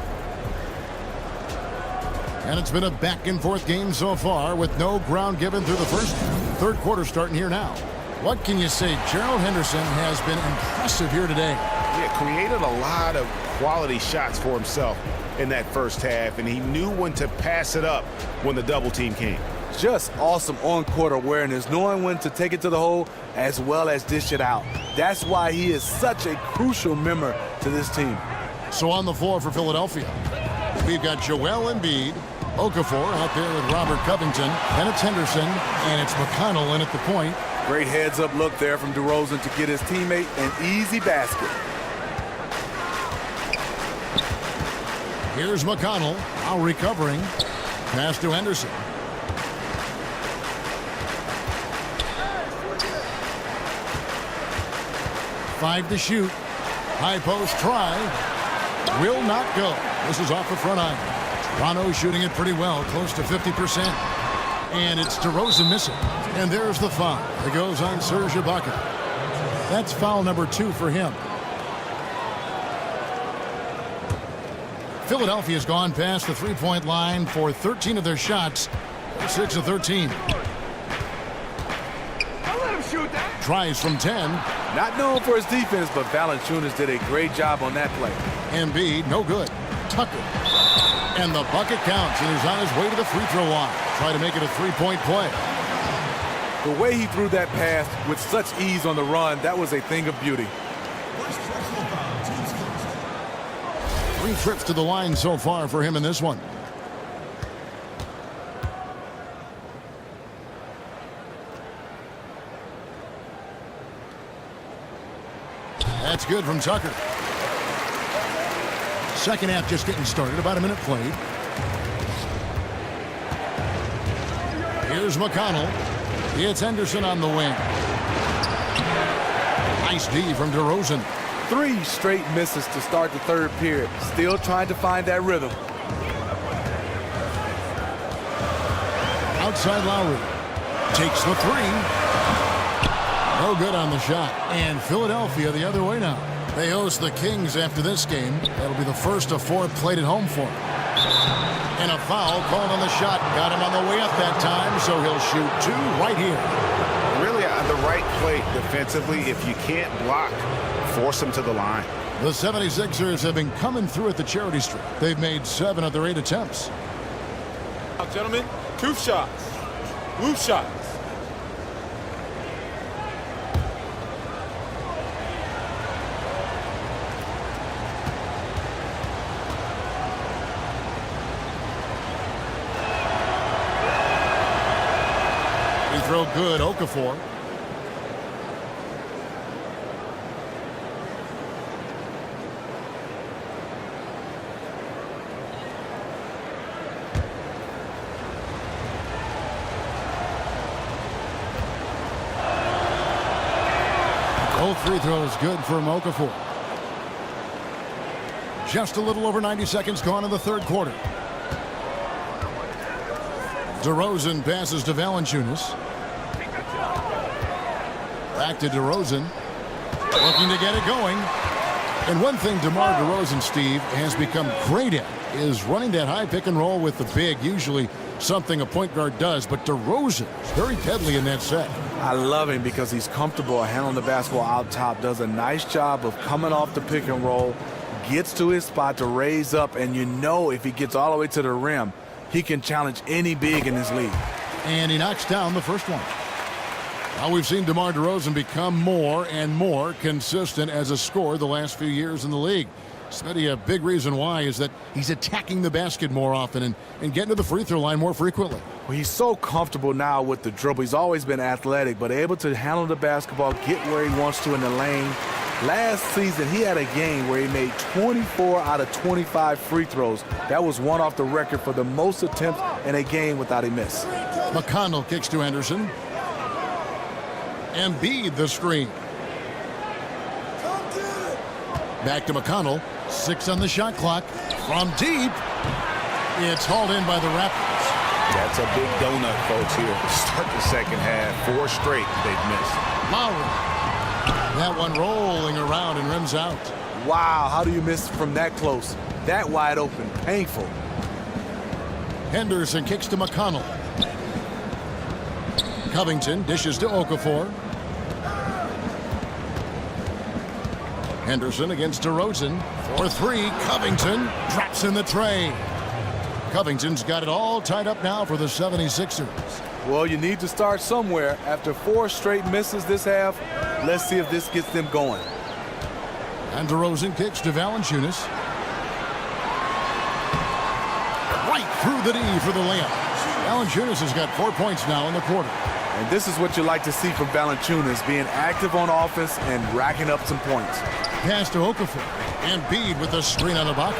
And it's been a back-and-forth game so far with no ground given through the third quarter starting here now. What can you say? Gerald Henderson has been impressive here today. Yeah, created a lot of quality shots for himself in that first half, and he knew when to pass it up when the double team came. Just awesome on-court awareness, knowing when to take it to the hole as well as dish it out. That's why he is such a crucial member to this team. So on the floor for Philadelphia, we've got Joel Embiid, Okafor out there with Robert Covington, then it's Henderson, and it's McConnell in at the point. Great heads-up look there from DeRozan to get his teammate an easy basket. Here's McConnell, now recovering. Pass to Henderson. Five to shoot. High post try. Will not go. This is off the front iron. Toronto shooting it pretty well, close to 50%. And it's DeRozan missing. And there's the foul. It goes on Serge Ibaka. That's foul number 2 for him. Philadelphia's gone past the three-point line for 13 of their shots. 6 of 13. Tries from 10. Not known for his defense, but Valanciunas did a great job on that play. Embiid, no good. Tucker. And the bucket counts, and he's on his way to the free throw line. Try to make it a three-point play. The way he threw that pass with such ease on the run, that was a thing of beauty. 3 trips to the line so far for him in this one. That's good from Tucker. Second half just getting started. About a minute played. Here's McConnell. It's Henderson on the wing. Nice D from DeRozan. 3 straight misses to start the third period. Still trying to find that rhythm. Outside Lowry. Takes the 3. No good on the shot. And Philadelphia the other way now. They host the Kings after this game. That'll be the first of 4 played at home for them. And a foul called on the shot. Got him on the way up that time, so he'll shoot 2 right here. Really the right play defensively. If you can't block, force him to the line. The 76ers have been coming through at the charity strip. They've made 7 of their 8 attempts. Now, gentlemen, 2 shots. Loose shots. Throw good, Okafor. Both free throws good from Okafor. Just a little over 90 seconds gone in the third quarter. DeRozan passes to Valanciunas. Back to DeRozan. Looking to get it going. And one thing DeMar DeRozan, Steve, has become great at is running that high pick and roll with the big. Usually something a point guard does, but DeRozan is very deadly in that set. I love him because he's comfortable handling the basketball out top, does a nice job of coming off the pick and roll, gets to his spot to raise up, and you know if he gets all the way to the rim, he can challenge any big in this league. And he knocks down the first one. Now we've seen DeMar DeRozan become more and more consistent as a scorer the last few years in the league. Smitty, a big reason why is that he's attacking the basket more often and getting to the free throw line more frequently. Well, he's so comfortable now with the dribble. He's always been athletic, but able to handle the basketball, get where he wants to in the lane. Last season, he had a game where he made 24 out of 25 free throws. That was one off the record for the most attempts in a game without a miss. McConnell kicks to Henderson. Embiid the screen. Back to McConnell. 6 on the shot clock. From deep. It's hauled in by the Raptors. That's a big donut, folks, here. Start the second half. 4 straight they've missed. Lowry. That one rolling around and rims out. Wow, how do you miss from that close? That wide open. Painful. Henderson kicks to McConnell. Covington dishes to Okafor. Henderson against DeRozan. For 3. Covington drops in the tray. Covington's got it all tied up now for the 76ers. Well, you need to start somewhere. After 4 straight misses this half, let's see if this gets them going. And DeRozan kicks to Valanciunas. Right through the D for the layup. Valanciunas has got 4 points now in the quarter. And this is what you like to see from Valanciunas, being active on offense and racking up some points. Pass to Okafor. And Embiid with the screen on Ibaka.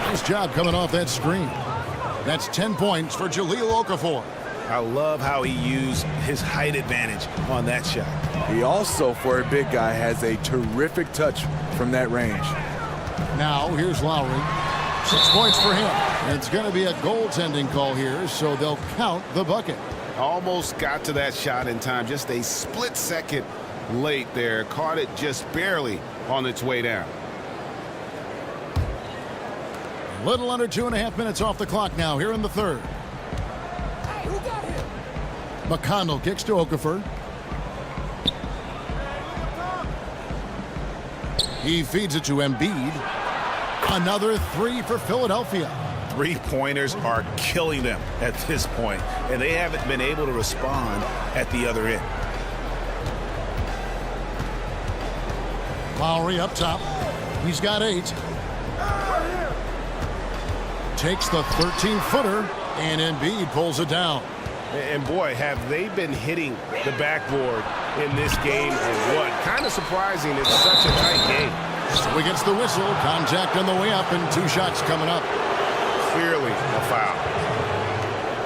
Nice job coming off that screen. That's 10 points for Jahlil Okafor. I love how he used his height advantage on that shot. He also, for a big guy, has a terrific touch from that range. Now, here's Lowry. 6 points for him. It's going to be a goaltending call here, so they'll count the bucket. Almost got to that shot in time. Just a split second late there. Caught it just barely on its way down. A little under 2.5 minutes off the clock now here in the third. McConnell kicks to Okafor. He feeds it to Embiid. Another 3 for Philadelphia. Three-pointers are killing them at this point, and they haven't been able to respond at the other end. Lowry up top. He's got 8. Takes the 13-footer, and Embiid pulls it down. And boy, have they been hitting the backboard in this game or what? Kind of surprising. It's such a tight game. So he gets the whistle. Contact on the way up, and 2 shots coming up. Clearly a foul.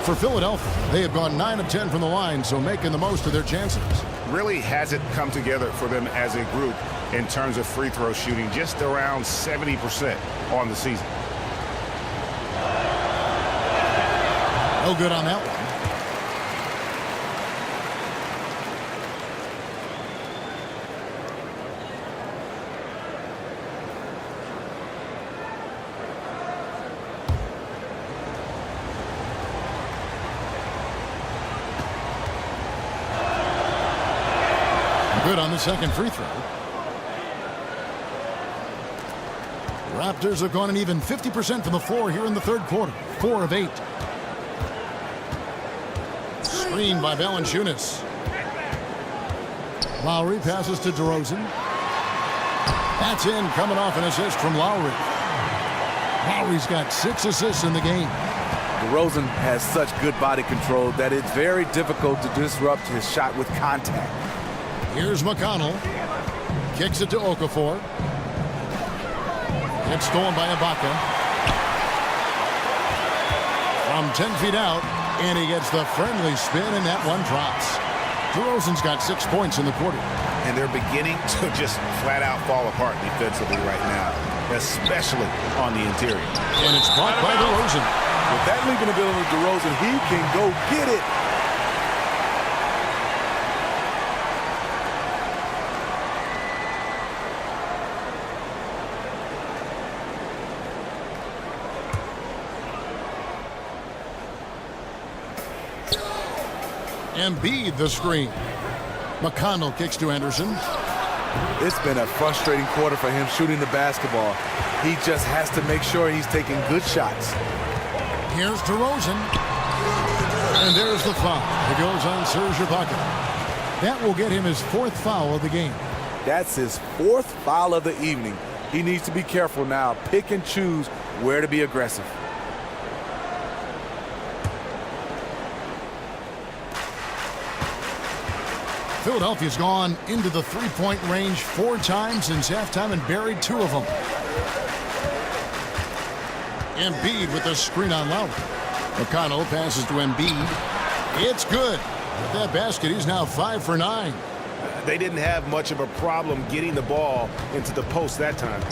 For Philadelphia, they have gone 9 of 10 from the line, so making the most of their chances. Really hasn't come together for them as a group in terms of free throw shooting, just around 70% on the season. No good on that one. Good on the second free throw. Raptors have gone an even 50% from the floor here in the third quarter. 4 of 8. Screen by Valanciunas. Lowry passes to DeRozan. That's in, coming off an assist from Lowry. Lowry's got 6 assists in the game. DeRozan has such good body control that it's very difficult to disrupt his shot with contact. Here's McConnell. Kicks it to Okafor. It's stolen by Ibaka. From 10 feet out, and he gets the friendly spin, and that one drops. DeRozan's got 6 points in the quarter. And they're beginning to just flat out fall apart defensively right now, especially on the interior. And it's blocked by DeRozan. With that leaping ability of DeRozan, he can go get it. Embiid the screen. McConnell kicks to Anderson. It's been a frustrating quarter for him shooting the basketball. He just has to make sure he's taking good shots. Here's DeRozan. And there's the foul. It goes on Serge Ibaka. That will get him his 4th foul of the game. That's his 4th foul of the evening. He needs to be careful now. Pick and choose where to be aggressive. Philadelphia's gone into the 3-point range 4 times since halftime and buried 2 of them. Embiid with the screen on Lowry. McConnell passes to Embiid. It's good. With that basket, he's now 5 for 9. They didn't have much of a problem getting the ball into the post that time.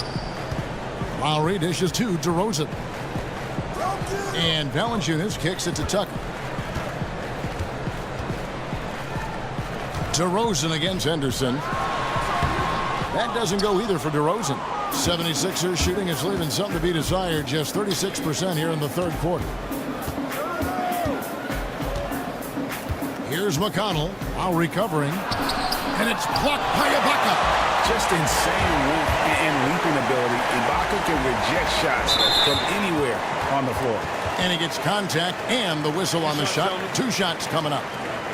Lowry dishes to DeRozan. And Valanciunas kicks it to Tucker. DeRozan against Henderson. That doesn't go either for DeRozan. 76ers shooting is leaving something to be desired. Just 36% here in the third quarter. Here's McConnell. Now recovering. And it's blocked by Ibaka. Just insane length and leaping ability. Ibaka can reject shots from anywhere on the floor. And he gets contact and the whistle on the shot. 2 shots coming up.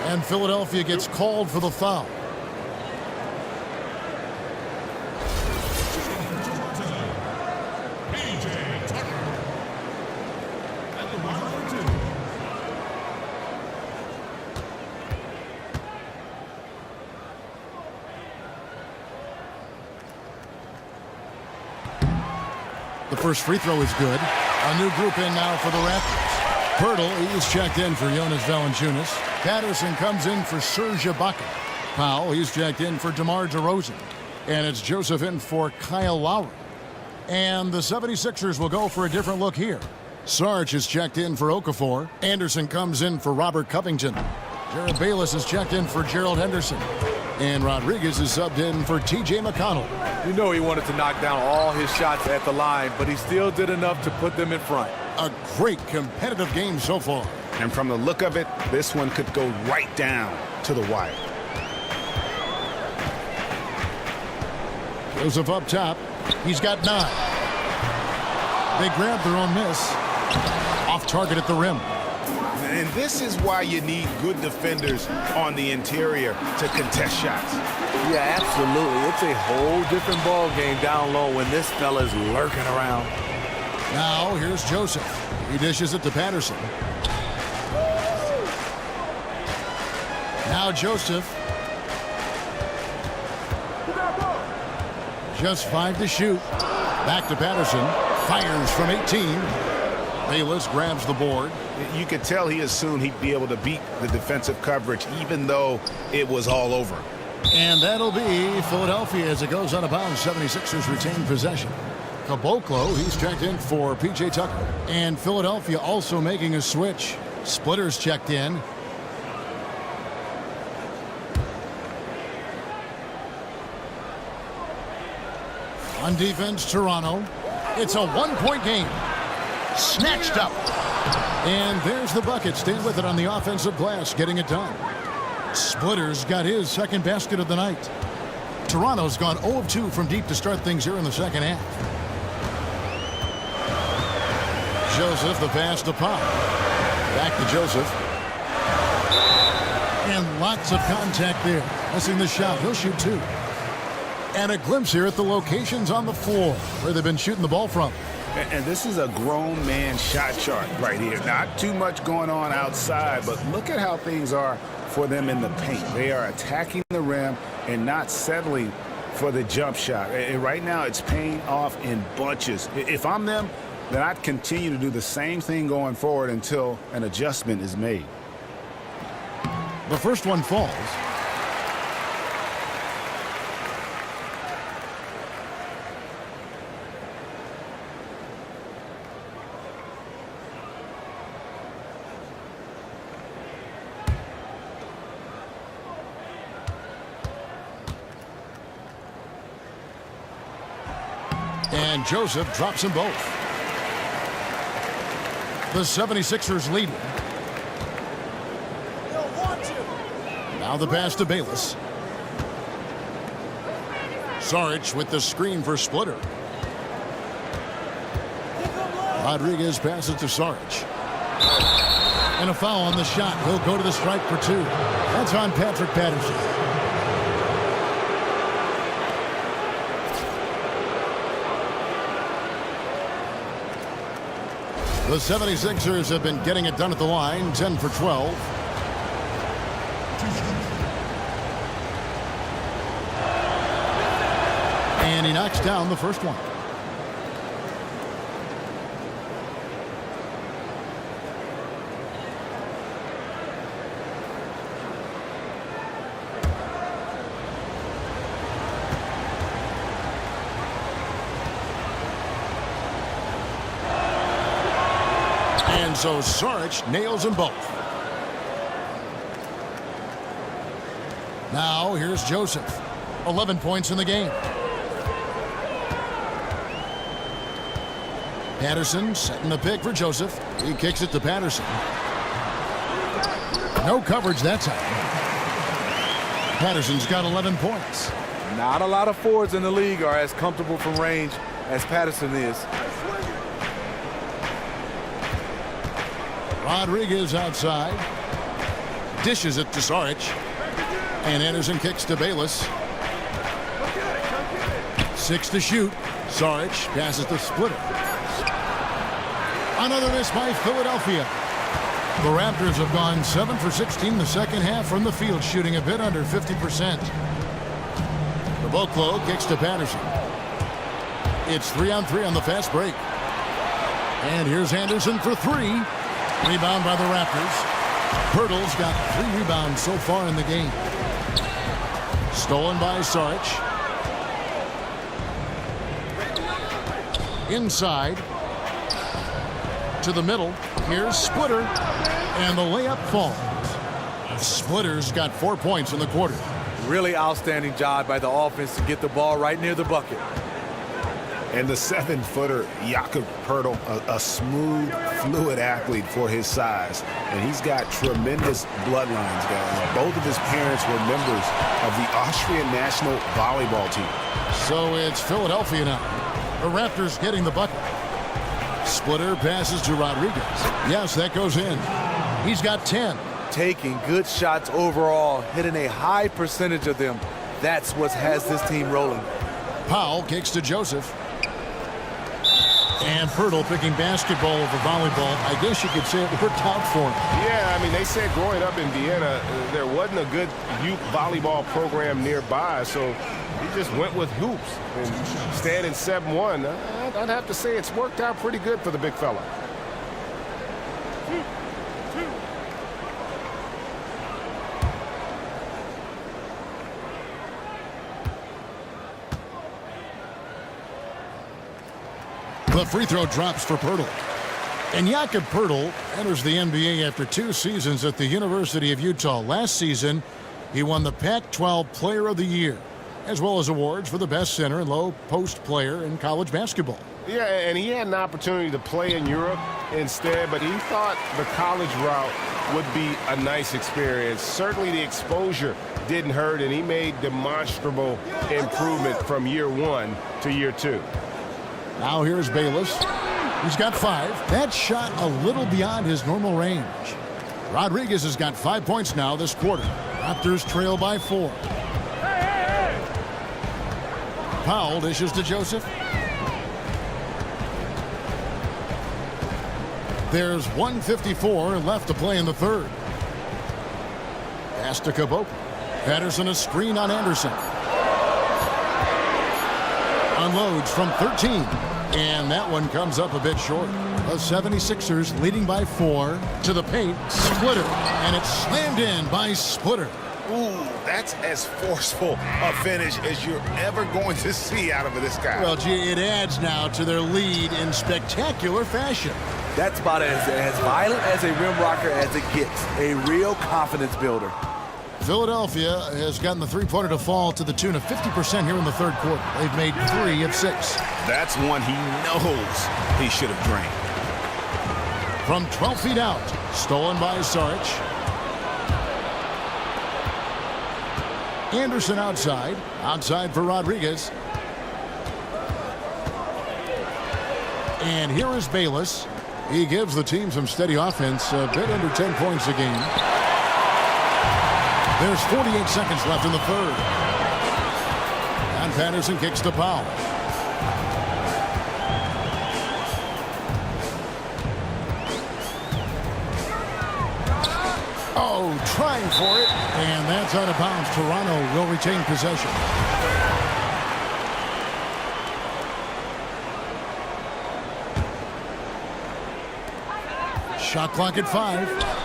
And Philadelphia gets called for the foul. The first free throw is good. A new group in now for the Raptors. Pirtle, he's checked in for Jonas Valanciunas. Patterson comes in for Serge Ibaka. Powell, he's checked in for DeMar DeRozan. And it's Joseph in for Kyle Lowry. And the 76ers will go for a different look here. Sarge is checked in for Okafor. Anderson comes in for Robert Covington. Jared Bayless is checked in for Gerald Henderson. And Rodriguez is subbed in for T.J. McConnell. You know he wanted to knock down all his shots at the line, but he still did enough to put them in front. A great competitive game so far. And from the look of it, this one could go right down to the wire. Joseph up top. He's got 9. They grab their own miss. Off target at the rim. And this is why you need good defenders on the interior to contest shots. Yeah, absolutely. It's a whole different ball game down low when this fella's lurking around. Now here's Joseph. He dishes it to Patterson. Now Joseph. Just 5 to shoot. Back to Patterson. Fires from 18. Bayless grabs the board. You could tell he assumed he'd be able to beat the defensive coverage, even though it was all over. And that'll be Philadelphia as it goes out of bounds. 76ers retain possession. Caboclo, he's checked in for P.J. Tucker. And Philadelphia also making a switch. Splitters checked in. On defense, Toronto. It's a 1-point game. Snatched up. And there's the bucket. Staying with it on the offensive glass, getting it done. Splitters got his second basket of the night. Toronto's gone 0 of 2 from deep to start things here in the second half. Joseph, the pass to Pop. Back to Joseph. And lots of contact there. Missing the shot. He'll shoot 2. And a glimpse here at the locations on the floor where they've been shooting the ball from. And this is a grown man shot chart right here. Not too much going on outside, but look at how things are for them in the paint. They are attacking the rim and not settling for the jump shot. And right now, it's paying off in bunches. If I'm them, then I'd continue to do the same thing going forward until an adjustment is made. The first one falls. And Joseph drops them both. The 76ers lead. Now the pass to Bayless. Saric with the screen for Splitter. Rodriguez passes to Saric. And a foul on the shot. He'll go to the stripe for 2. That's on Patrick Patterson. The 76ers have been getting it done at the line, 10 for 12. And he knocks down the first one. And so Saric nails them both. Now here's Joseph. 11 points in the game. Patterson setting the pick for Joseph. He kicks it to Patterson. No coverage that time. Patterson's got 11 points. Not a lot of forwards in the league are as comfortable from range as Patterson is. Rodriguez outside. Dishes it to Saric. And Anderson kicks to Bayless. 6 to shoot. Saric passes to Splitter. Another miss by Philadelphia. The Raptors have gone 7 for 16 the second half from the field, shooting a bit under 50%. Caboclo kicks to Patterson. It's 3-on-3 on the fast break. And here's Anderson for 3. Rebound by the Raptors. Pirtle's got 3 rebounds so far in the game. Stolen by Sarge. Inside. To the middle. Here's Splitter. And the layup falls. Splitter's got 4 points in the quarter. Really outstanding job by the offense to get the ball right near the bucket. And the 7-footer, Jakob Poeltl, a smooth, fluid athlete for his size. And he's got tremendous bloodlines, guys. Both of his parents were members of the Austrian national volleyball team. So it's Philadelphia now. The Raptors getting the bucket. Splitter passes to Rodriguez. Yes, that goes in. He's got 10. Taking good shots overall, hitting a high percentage of them. That's what has this team rolling. Powell kicks to Joseph. And Poeltl picking basketball over volleyball. I guess you could say it worked out for him. Yeah, I mean, they said growing up in Vienna, there wasn't a good youth volleyball program nearby, so he just went with hoops. And standing 7-1, I'd have to say it's worked out pretty good for the big fella. The free throw drops for Poeltl. And Jakob Poeltl enters the NBA after 2 seasons at the University of Utah. Last season, he won the Pac-12 Player of the Year, as well as awards for the best center and low post player in college basketball. Yeah, and he had an opportunity to play in Europe instead, but he thought the college route would be a nice experience. Certainly the exposure didn't hurt, and he made demonstrable improvement from year 1 to year 2. Now here's Bayless. He's got 5. That shot a little beyond his normal range. Rodriguez has got 5 points now this quarter. Raptors trail by 4. Powell dishes to Joseph. There's 1:54 left to play in the third. Pass to Caboclo. Patterson a screen on Anderson. Unloads from 13. And that one comes up a bit short. The 76ers leading by 4 to the paint. Splitter. And it's slammed in by Splitter. Ooh, that's as forceful a finish as you're ever going to see out of this guy. Well, gee, it adds now to their lead in spectacular fashion. That's about as violent as a rim rocker as it gets. A real confidence builder. Philadelphia has gotten the three-pointer to fall to the tune of 50% here in the third quarter. They've made 3 of 6. That's one he knows he should have drained. From 12 feet out, stolen by Sarge. Anderson outside for Rodriguez. And here is Bayless. He gives the team some steady offense, a bit under 10 points a game. There's 48 seconds left in the third. And Patterson kicks to Powell. Oh, trying for it. And that's out of bounds. Toronto will retain possession. Shot clock at 5.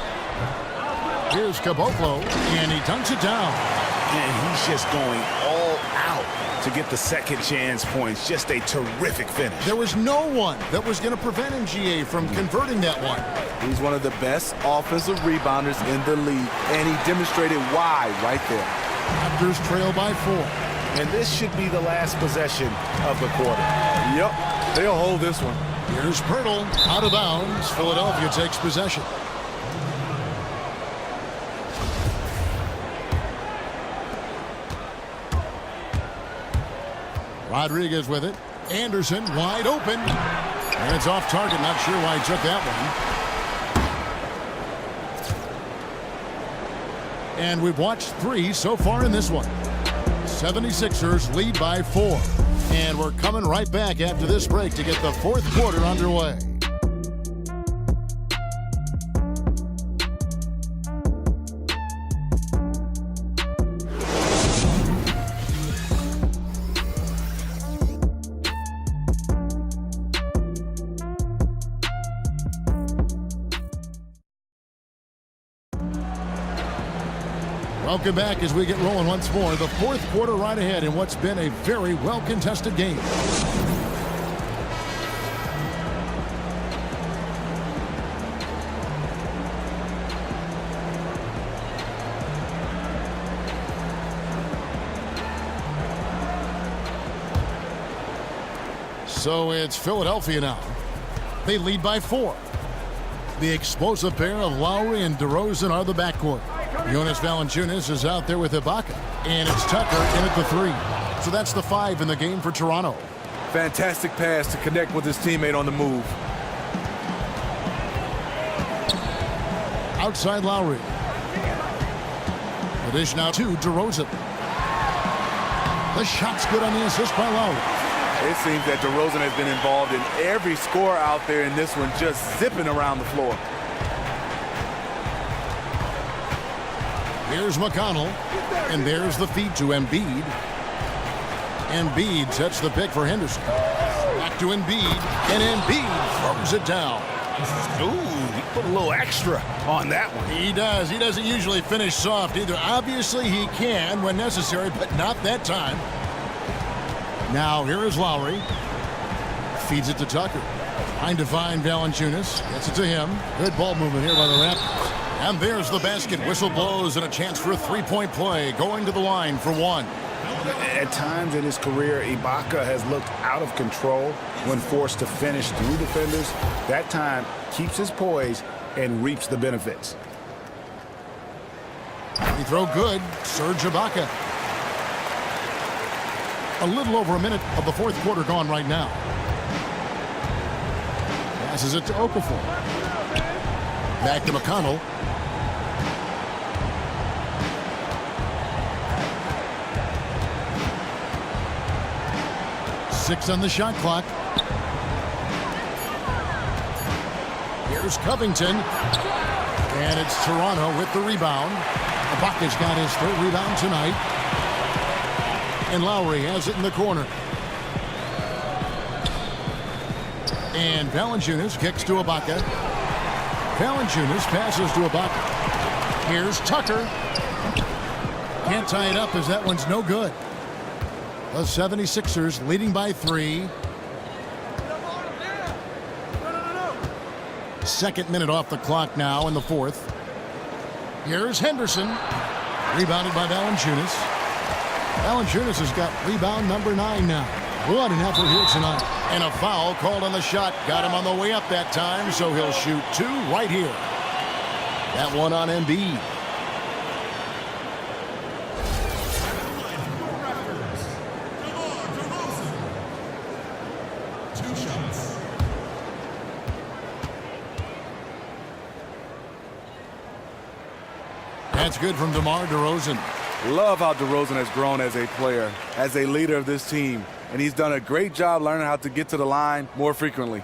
Here's Caboclo, and he dunks it down. And he's just going all out to get the second chance points. Just a terrific finish. There was no one that was going to prevent him, GA, from converting that one. He's one of the best offensive rebounders in the league, and he demonstrated why right there. Raptors trail by 4. And this should be the last possession of the quarter. Yep, they'll hold this one. Here's Poeltl, out of bounds. Philadelphia takes possession. Rodriguez with it. Anderson wide open. And it's off target. Not sure why he took that one. And we've watched 3 so far in this one. 76ers lead by 4. And we're coming right back after this break to get the fourth quarter underway. Welcome back as we get rolling once more. The fourth quarter right ahead in what's been a very well-contested game. So it's Philadelphia now. They lead by 4. The explosive pair of Lowry and DeRozan are the backcourt. Jonas Valanciunas is out there with Ibaka. And it's Tucker in at the 3. So that's the 5 in the game for Toronto. Fantastic pass to connect with his teammate on the move. Outside Lowry. The dish now to DeRozan. The shot's good on the assist by Lowry. It seems that DeRozan has been involved in every score out there in this one, just zipping around the floor. Here's McConnell, and there's the feed to Embiid. Embiid sets the pick for Henderson. Back to Embiid, and Embiid throws it down. Ooh, he put a little extra on that one. He does. He doesn't usually finish soft either. Obviously, he can when necessary, but not that time. Now, here is Lowry. Feeds it to Tucker. Trying to find Valanciunas. Gets it to him. Good ball movement here by the Raptors. And there's the basket. Whistle blows and a chance for a three-point play. Going to the line for 1. At times in his career, Ibaka has looked out of control when forced to finish through defenders. That time, keeps his poise and reaps the benefits. Free throw good. Serge Ibaka. A little over a minute of the fourth quarter gone right now. Passes it to Okafor. Back to McConnell. Six on the shot clock. Here's Covington. And it's Toronto with the rebound. Ibaka's got his 3rd rebound tonight. And Lowry has it in the corner. And Valanciunas kicks to Ibaka. Valanciunas passes to Ibaka. Here's Tucker. Can't tie it up as that one's no good. The 76ers leading by 3. 2nd minute off the clock now in the 4th. Here's Henderson. Rebounded by Valanciunas. Valanciunas has got rebound number 9 now. What an effort here tonight. And a foul called on the shot. Got him on the way up that time, so he'll shoot 2 right here. That one on Embiid. That's good from DeMar DeRozan. Love how DeRozan has grown as a player, as a leader of this team. And he's done a great job learning how to get to the line more frequently.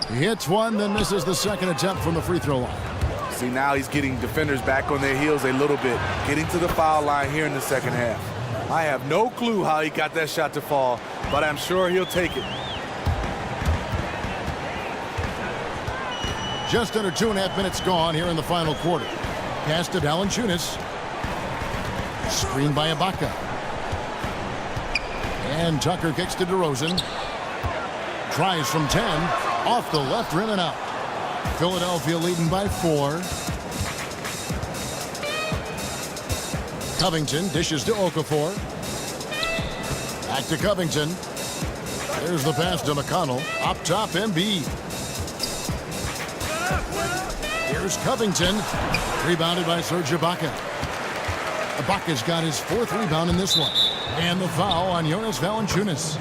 He hits one, then misses the 2nd attempt from the free throw line. See, now he's getting defenders back on their heels a little bit, getting to the foul line here in the 2nd half. I have no clue how he got that shot to fall, but I'm sure he'll take it. Just under 2.5 minutes gone here in the final quarter. Pass to Valanciunas. Screened by Ibaka. And Tucker kicks to DeRozan. Tries from 10. Off the left rim and out. Philadelphia leading by 4. Covington dishes to Okafor. Back to Covington. There's the pass to McConnell. Up top, Embiid. Here's Covington. Rebounded by Serge Ibaka. Ibaka's got his 4th rebound in this one. And the foul on Jonas Valanciunas.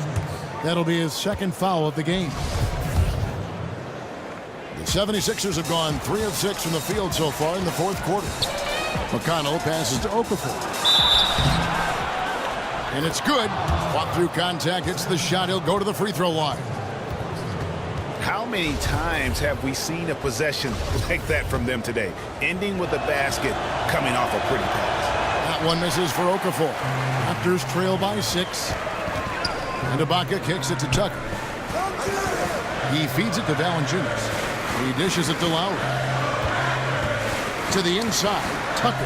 That'll be his 2nd foul of the game. The 76ers have gone 3 of 6 from the field so far in the 4th quarter. McConnell passes to Okafor. And it's good. Fought through contact, hits the shot. He'll go to the free throw line. How many times have we seen a possession like that from them today? Ending with a basket, coming off a pretty pass. That one misses for Okafor. Raptors trail by 6. And Ibaka kicks it to Tucker. He feeds it to Valanciunas. He dishes it to Lowry. To the inside, Tucker.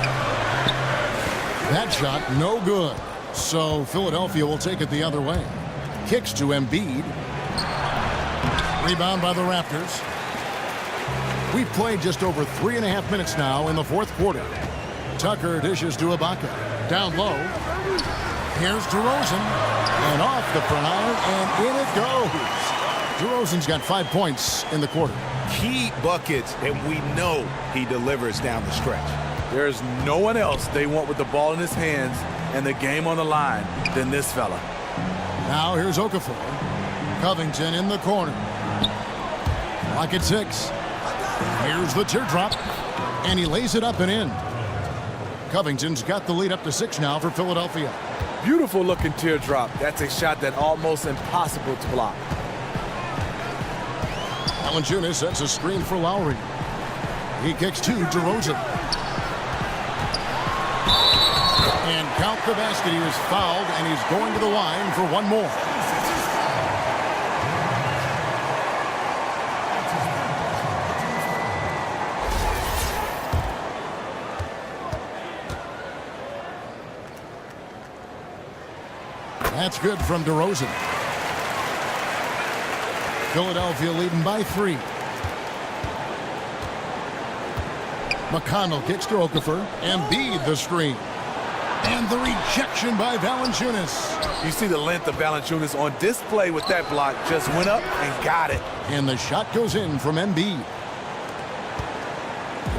That shot, no good. So Philadelphia will take it the other way. Kicks to Embiid. Rebound by the Raptors. We've played just over 3.5 minutes now in the fourth quarter. Tucker dishes to Ibaka. Down low. Here's DeRozan. And off the front iron, and in it goes. DeRozan's got 5 points in the quarter. Key buckets, and we know he delivers down the stretch. There's no one else they want with the ball in his hands and the game on the line than this fella. Now here's Okafor. Covington in the corner. Lock at 6. Here's the teardrop. And he lays it up and in. Covington's got the lead up to 6 now for Philadelphia. Beautiful looking teardrop. That's a shot that almost impossible to block. Valanciunas sets a screen for Lowry. He kicks to DeRozan. And count the basket. He was fouled, and he's going to the line for one more. That's good from DeRozan. Philadelphia leading by 3. McConnell kicks to Okafor. Embiid the screen. And the rejection by Valanciunas. You see the length of Valanciunas on display with that block. Just went up and got it. And the shot goes in from Embiid.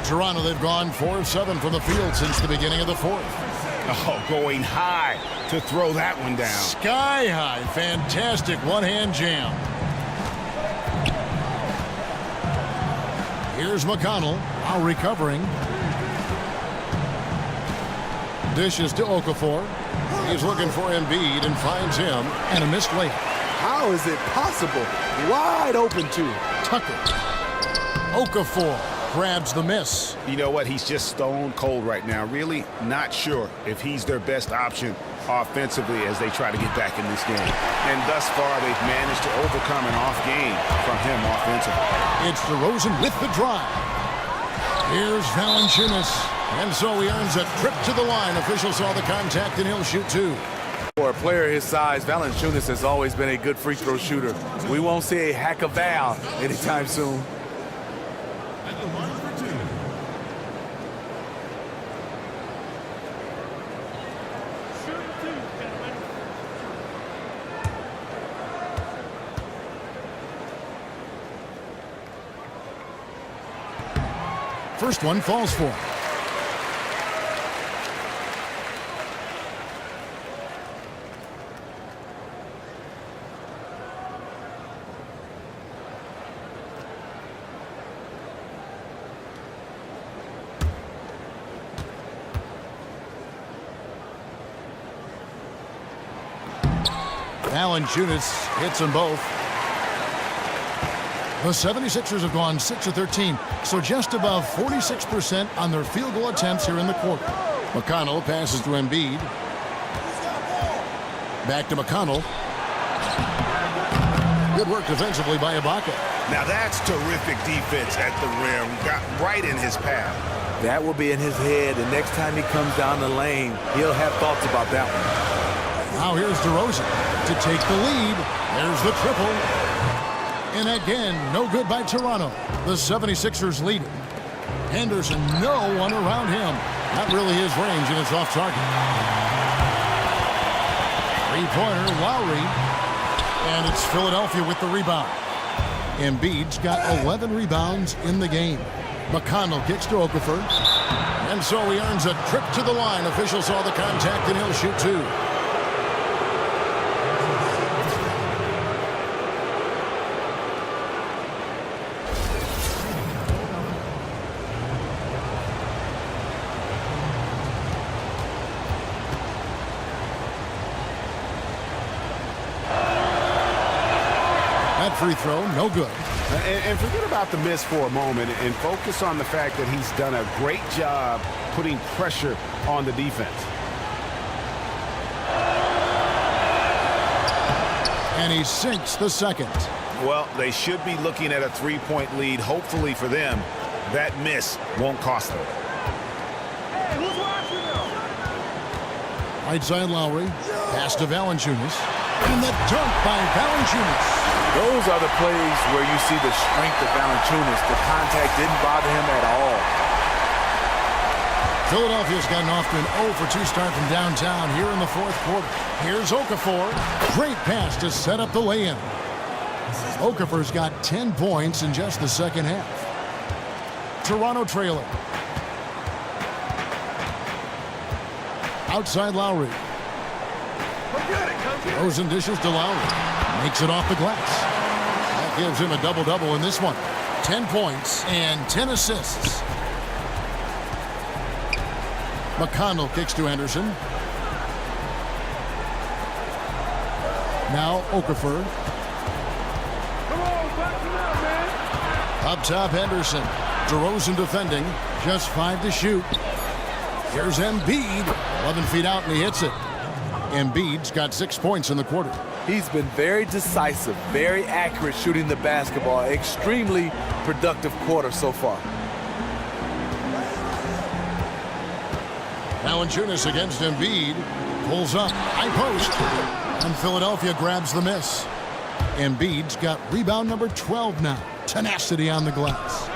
Toronto, they've gone 4 of 7 from the field since the beginning of the fourth. Oh, going high to throw that one down. Sky high. Fantastic one-hand jam. Here's McConnell, now recovering. Dishes to Okafor. He's looking for Embiid and finds him, and a missed layup. How is it possible? Wide open too. Tucker. Okafor grabs the miss. You know what? He's just stone cold right now. Really not sure if he's their best option offensively as they try to get back in this game. And thus far, they've managed to overcome an off game from him offensively. It's DeRozan with the drive. Here's Valanciunas. And so he earns a trip to the line. Officials saw the contact, and he'll shoot 2. For a player his size, Valanciunas has always been a good free throw shooter. We won't see a hack of Val anytime soon. First one falls for him. Valanciunas hits them both. The 76ers have gone 6 of 13, so just above 46% on their field goal attempts here in the quarter. McConnell passes to Embiid. Back to McConnell. Good work defensively by Ibaka. Now that's terrific defense at the rim. Got right in his path. That will be in his head, and next time he comes down the lane, he'll have thoughts about that one. Now here's DeRozan to take the lead. There's the triple. And again, no good by Toronto. The 76ers lead. Henderson, no one around him. Not really his range, and it's off target. Three-pointer, Lowry. And it's Philadelphia with the rebound. Embiid's got 11 rebounds in the game. McConnell kicks to Okafor. And so he earns a trip to the line. Officials saw the contact, and he'll shoot 2. That free throw, no good. And forget about the miss for a moment and focus on the fact that he's done a great job putting pressure on the defense. And he sinks the second. Well, they should be looking at a three-point lead. Hopefully for them, that miss won't cost them. Right side Lowry. Pass to Valanciunas. And the dunk by Valanciunas. Those are the plays where you see the strength of Valanciunas. The contact didn't bother him at all. Philadelphia's gotten off to an 0-for-2 start from downtown here in the fourth quarter. Here's Okafor. Great pass to set up the lay-in. Okafor's got 10 points in just the second half. Toronto trailing. Outside Lowry. Throws and dishes to Lowry. Makes it off the glass. That gives him a double-double in this one. 10 points and 10 assists. McConnell kicks to Anderson. Now Okafor. Up top Henderson. DeRozan defending. Just 5 to shoot. Here's Embiid. 11 feet out and he hits it. Embiid's got 6 points in the quarter. He's been very decisive, very accurate shooting the basketball. Extremely productive quarter so far. Valanciunas against Embiid. Pulls up. High post. And Philadelphia grabs the miss. Embiid's got rebound number 12 now. Tenacity on the glass.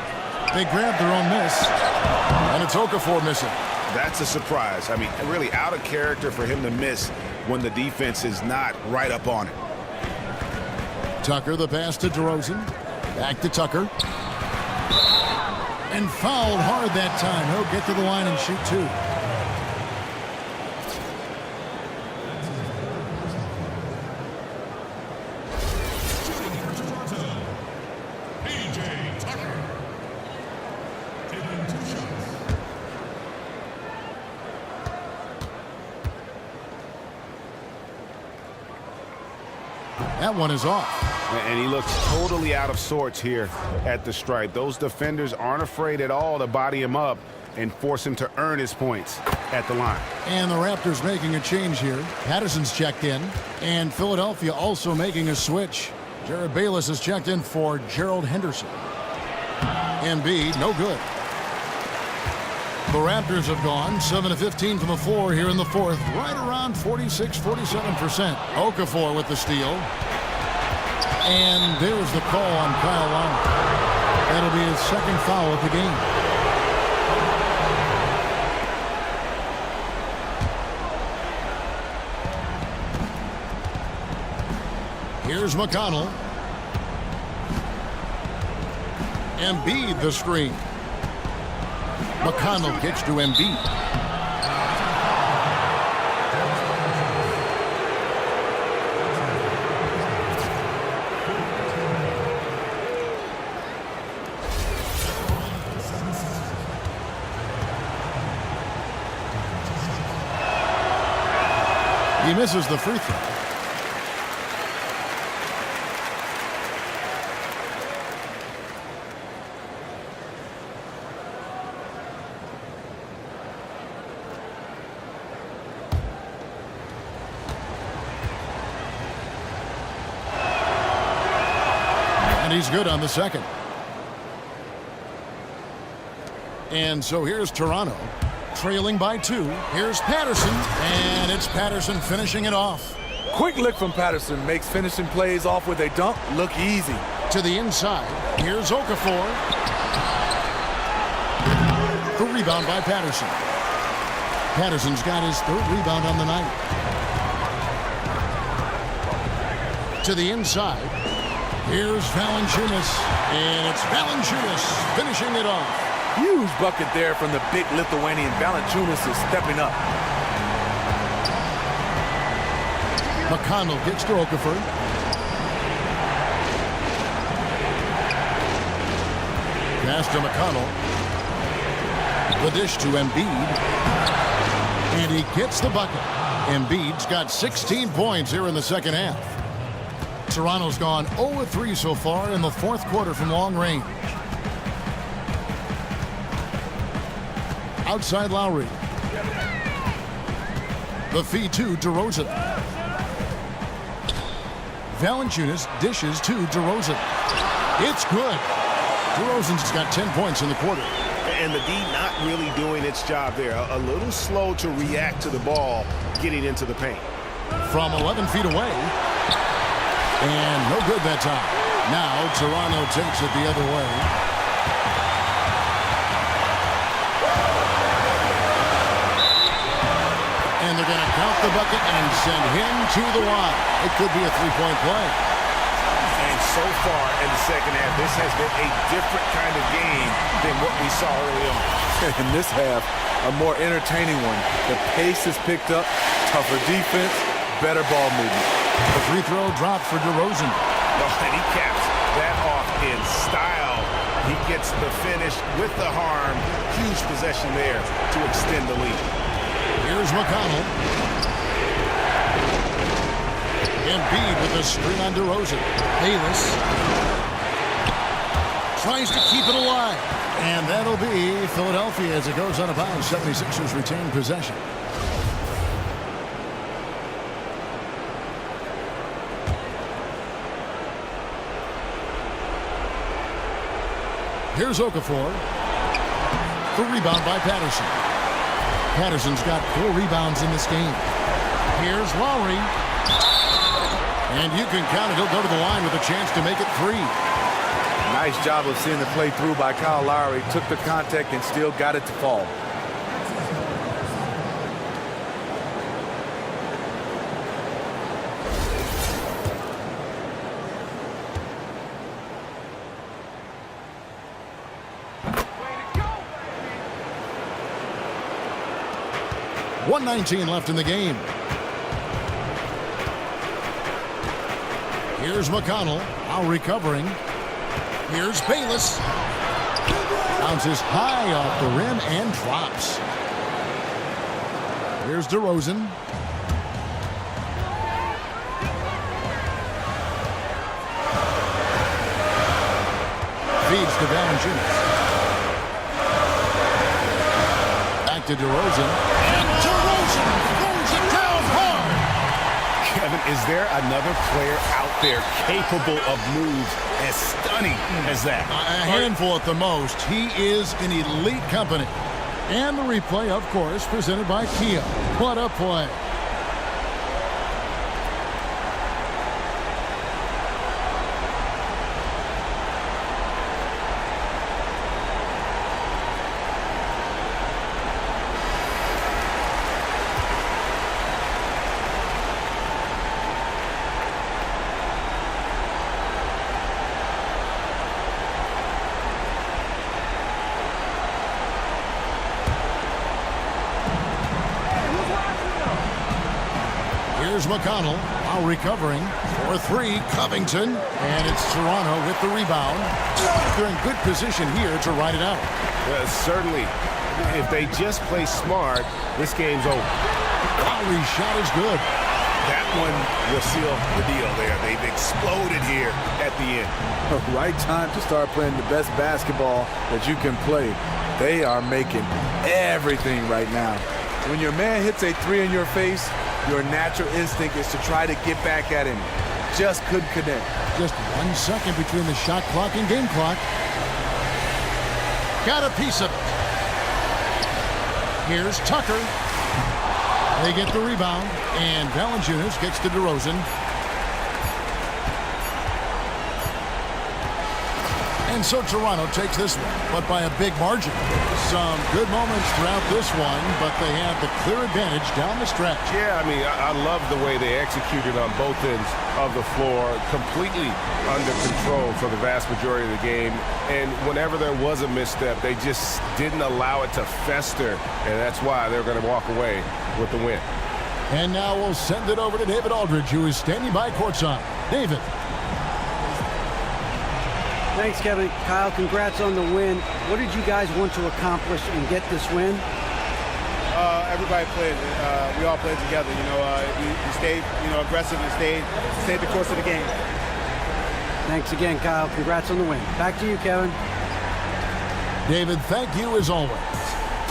They grab their own miss. And it's Okafor missing. That's a surprise. I mean, really out of character for him to miss when the defense is not right up on it. Tucker, the pass to DeRozan. Back to Tucker. And fouled hard that time. He'll get to the line and shoot 2. That one is off. And he looks totally out of sorts here at the stripe. Those defenders aren't afraid at all to body him up and force him to earn his points at the line. And the Raptors making a change here. Patterson's checked in. And Philadelphia also making a switch. Jared Bayless has checked in for Gerald Henderson. Embiid, no good. The Raptors have gone 7-15 from the floor here in the fourth. Right around 46-47%. Okafor with the steal. And there's the call on Kyle Lowry. That'll be his second foul of the game. Here's McConnell. Embiid the screen. McConnell kicks to Embiid. He misses the free throw. And he's good on the second. And so here's Toronto. Trailing by 2. Here's Patterson, and it's Patterson finishing it off. Quick lick from Patterson makes finishing plays off with a dunk look easy. To the inside. Here's Okafor. The rebound by Patterson. Patterson's got his 3rd rebound on the night. To the inside. Here's Valanciunas, and it's Valanciunas finishing it off. Huge bucket there from the big Lithuanian. Valanciunas is stepping up. McConnell gets to Okafor. Pass to McConnell. The dish to Embiid. And he gets the bucket. Embiid's got 16 points here in the second half. Toronto's gone 0-3 so far in the fourth quarter from long range. Outside Lowry. The feed to DeRozan. Valanciunas dishes to DeRozan. It's good. DeRozan's got 10 points in the quarter. And the D not really doing its job there. A little slow to react to the ball getting into the paint. From 11 feet away. And no good that time. Now Toronto takes it the other way. And they're going to count the bucket and send him to the line. It could be a three-point play. And so far in the second half, this has been a different kind of game than what we saw early on. In this half, a more entertaining one. The pace is picked up, tougher defense, better ball movement. The free throw dropped for DeRozan. And he caps that off in style. He gets the finish with the harm. Huge possession there to extend the lead. Here's McConnell. Embiid with the screen on DeRozan. Bayless tries to keep it alive. And that'll be Philadelphia as it goes out of bounds. 76ers retain possession. Here's Okafor. The rebound by Patterson. Patterson's got 4 rebounds in this game. Here's Lowry. And you can count it. He'll go to the line with a chance to make it 3. Nice job of seeing the play through by Kyle Lowry. Took the contact and still got it to fall. .119 left in the game. Here's McConnell, now recovering. Here's Bayless. Bounces high off the rim and drops. Here's DeRozan. Feeds to Valanciunas. Back to DeRozan. Kevin, is there another player out there capable of moves as stunning as that? A handful at the most. He is in elite company. And the replay, of course, presented by Kia. What a play. Here's McConnell, now recovering for 3, Covington, and it's Toronto with the rebound. They're in good position here to ride it out. Certainly, if they just play smart, this game's over. Lowry's shot is good. That one will seal the deal there. They've exploded here at the end. The right time to start playing the best basketball that you can play. They are making everything right now. When your man hits a 3 in your face, your natural instinct is to try to get back at him. Just couldn't connect. Just 1 second between the shot clock and game clock. Got a piece of it. Here's Tucker. They get the rebound, and Valanciunas gets to DeRozan. And so Toronto takes this one, but by a big margin. Some good moments throughout this one, but they have the clear advantage down the stretch. Yeah, I mean, I love the way they executed on both ends of the floor, completely under control for the vast majority of the game. And whenever there was a misstep, they just didn't allow it to fester, and that's why they're going to walk away with the win. And now we'll send it over to David Aldridge, who is standing by courtside. David. Thanks, Kevin. Kyle, congrats on the win. What did you guys want to accomplish and get this win? Everybody played. We all played together. We stayed, aggressive and stayed the course of the game. Thanks again, Kyle. Congrats on the win. Back to you, Kevin. David, thank you as always.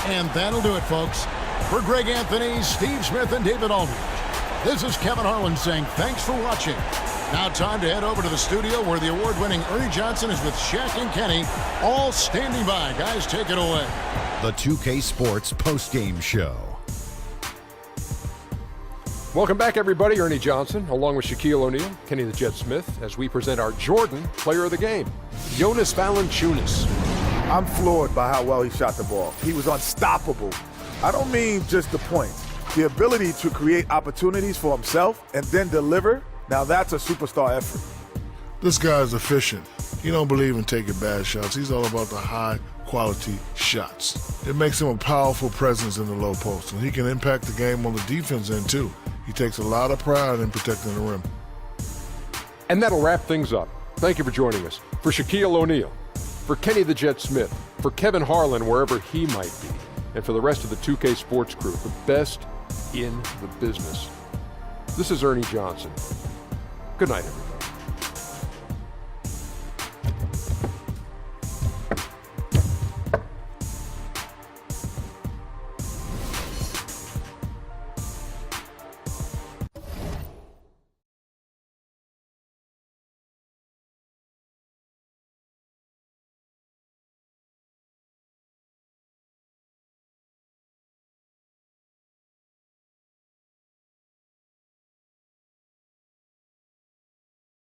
And that'll do it, folks. For Greg Anthony, Steve Smith, and David Aldridge, this is Kevin Harlan saying thanks for watching. Now time to head over to the studio where the award-winning Ernie Johnson is with Shaq and Kenny, all standing by. Guys, take it away. The 2K Sports postgame show. Welcome back, everybody. Ernie Johnson, along with Shaquille O'Neal, Kenny the Jet Smith, as we present our Jordan Player of the Game, Jonas Valanciunas. I'm floored by how well he shot the ball. He was unstoppable. I don't mean just the points. The ability to create opportunities for himself and then deliver, now that's a superstar effort. This guy is efficient. He don't believe in taking bad shots. He's all about the high-quality shots. It makes him a powerful presence in the low post, and he can impact the game on the defense end, too. He takes a lot of pride in protecting the rim. And that'll wrap things up. Thank you for joining us. For Shaquille O'Neal, for Kenny the Jet Smith, for Kevin Harlan, wherever he might be, and for the rest of the 2K Sports crew, the best in the business. This is Ernie Johnson. Good night, everybody.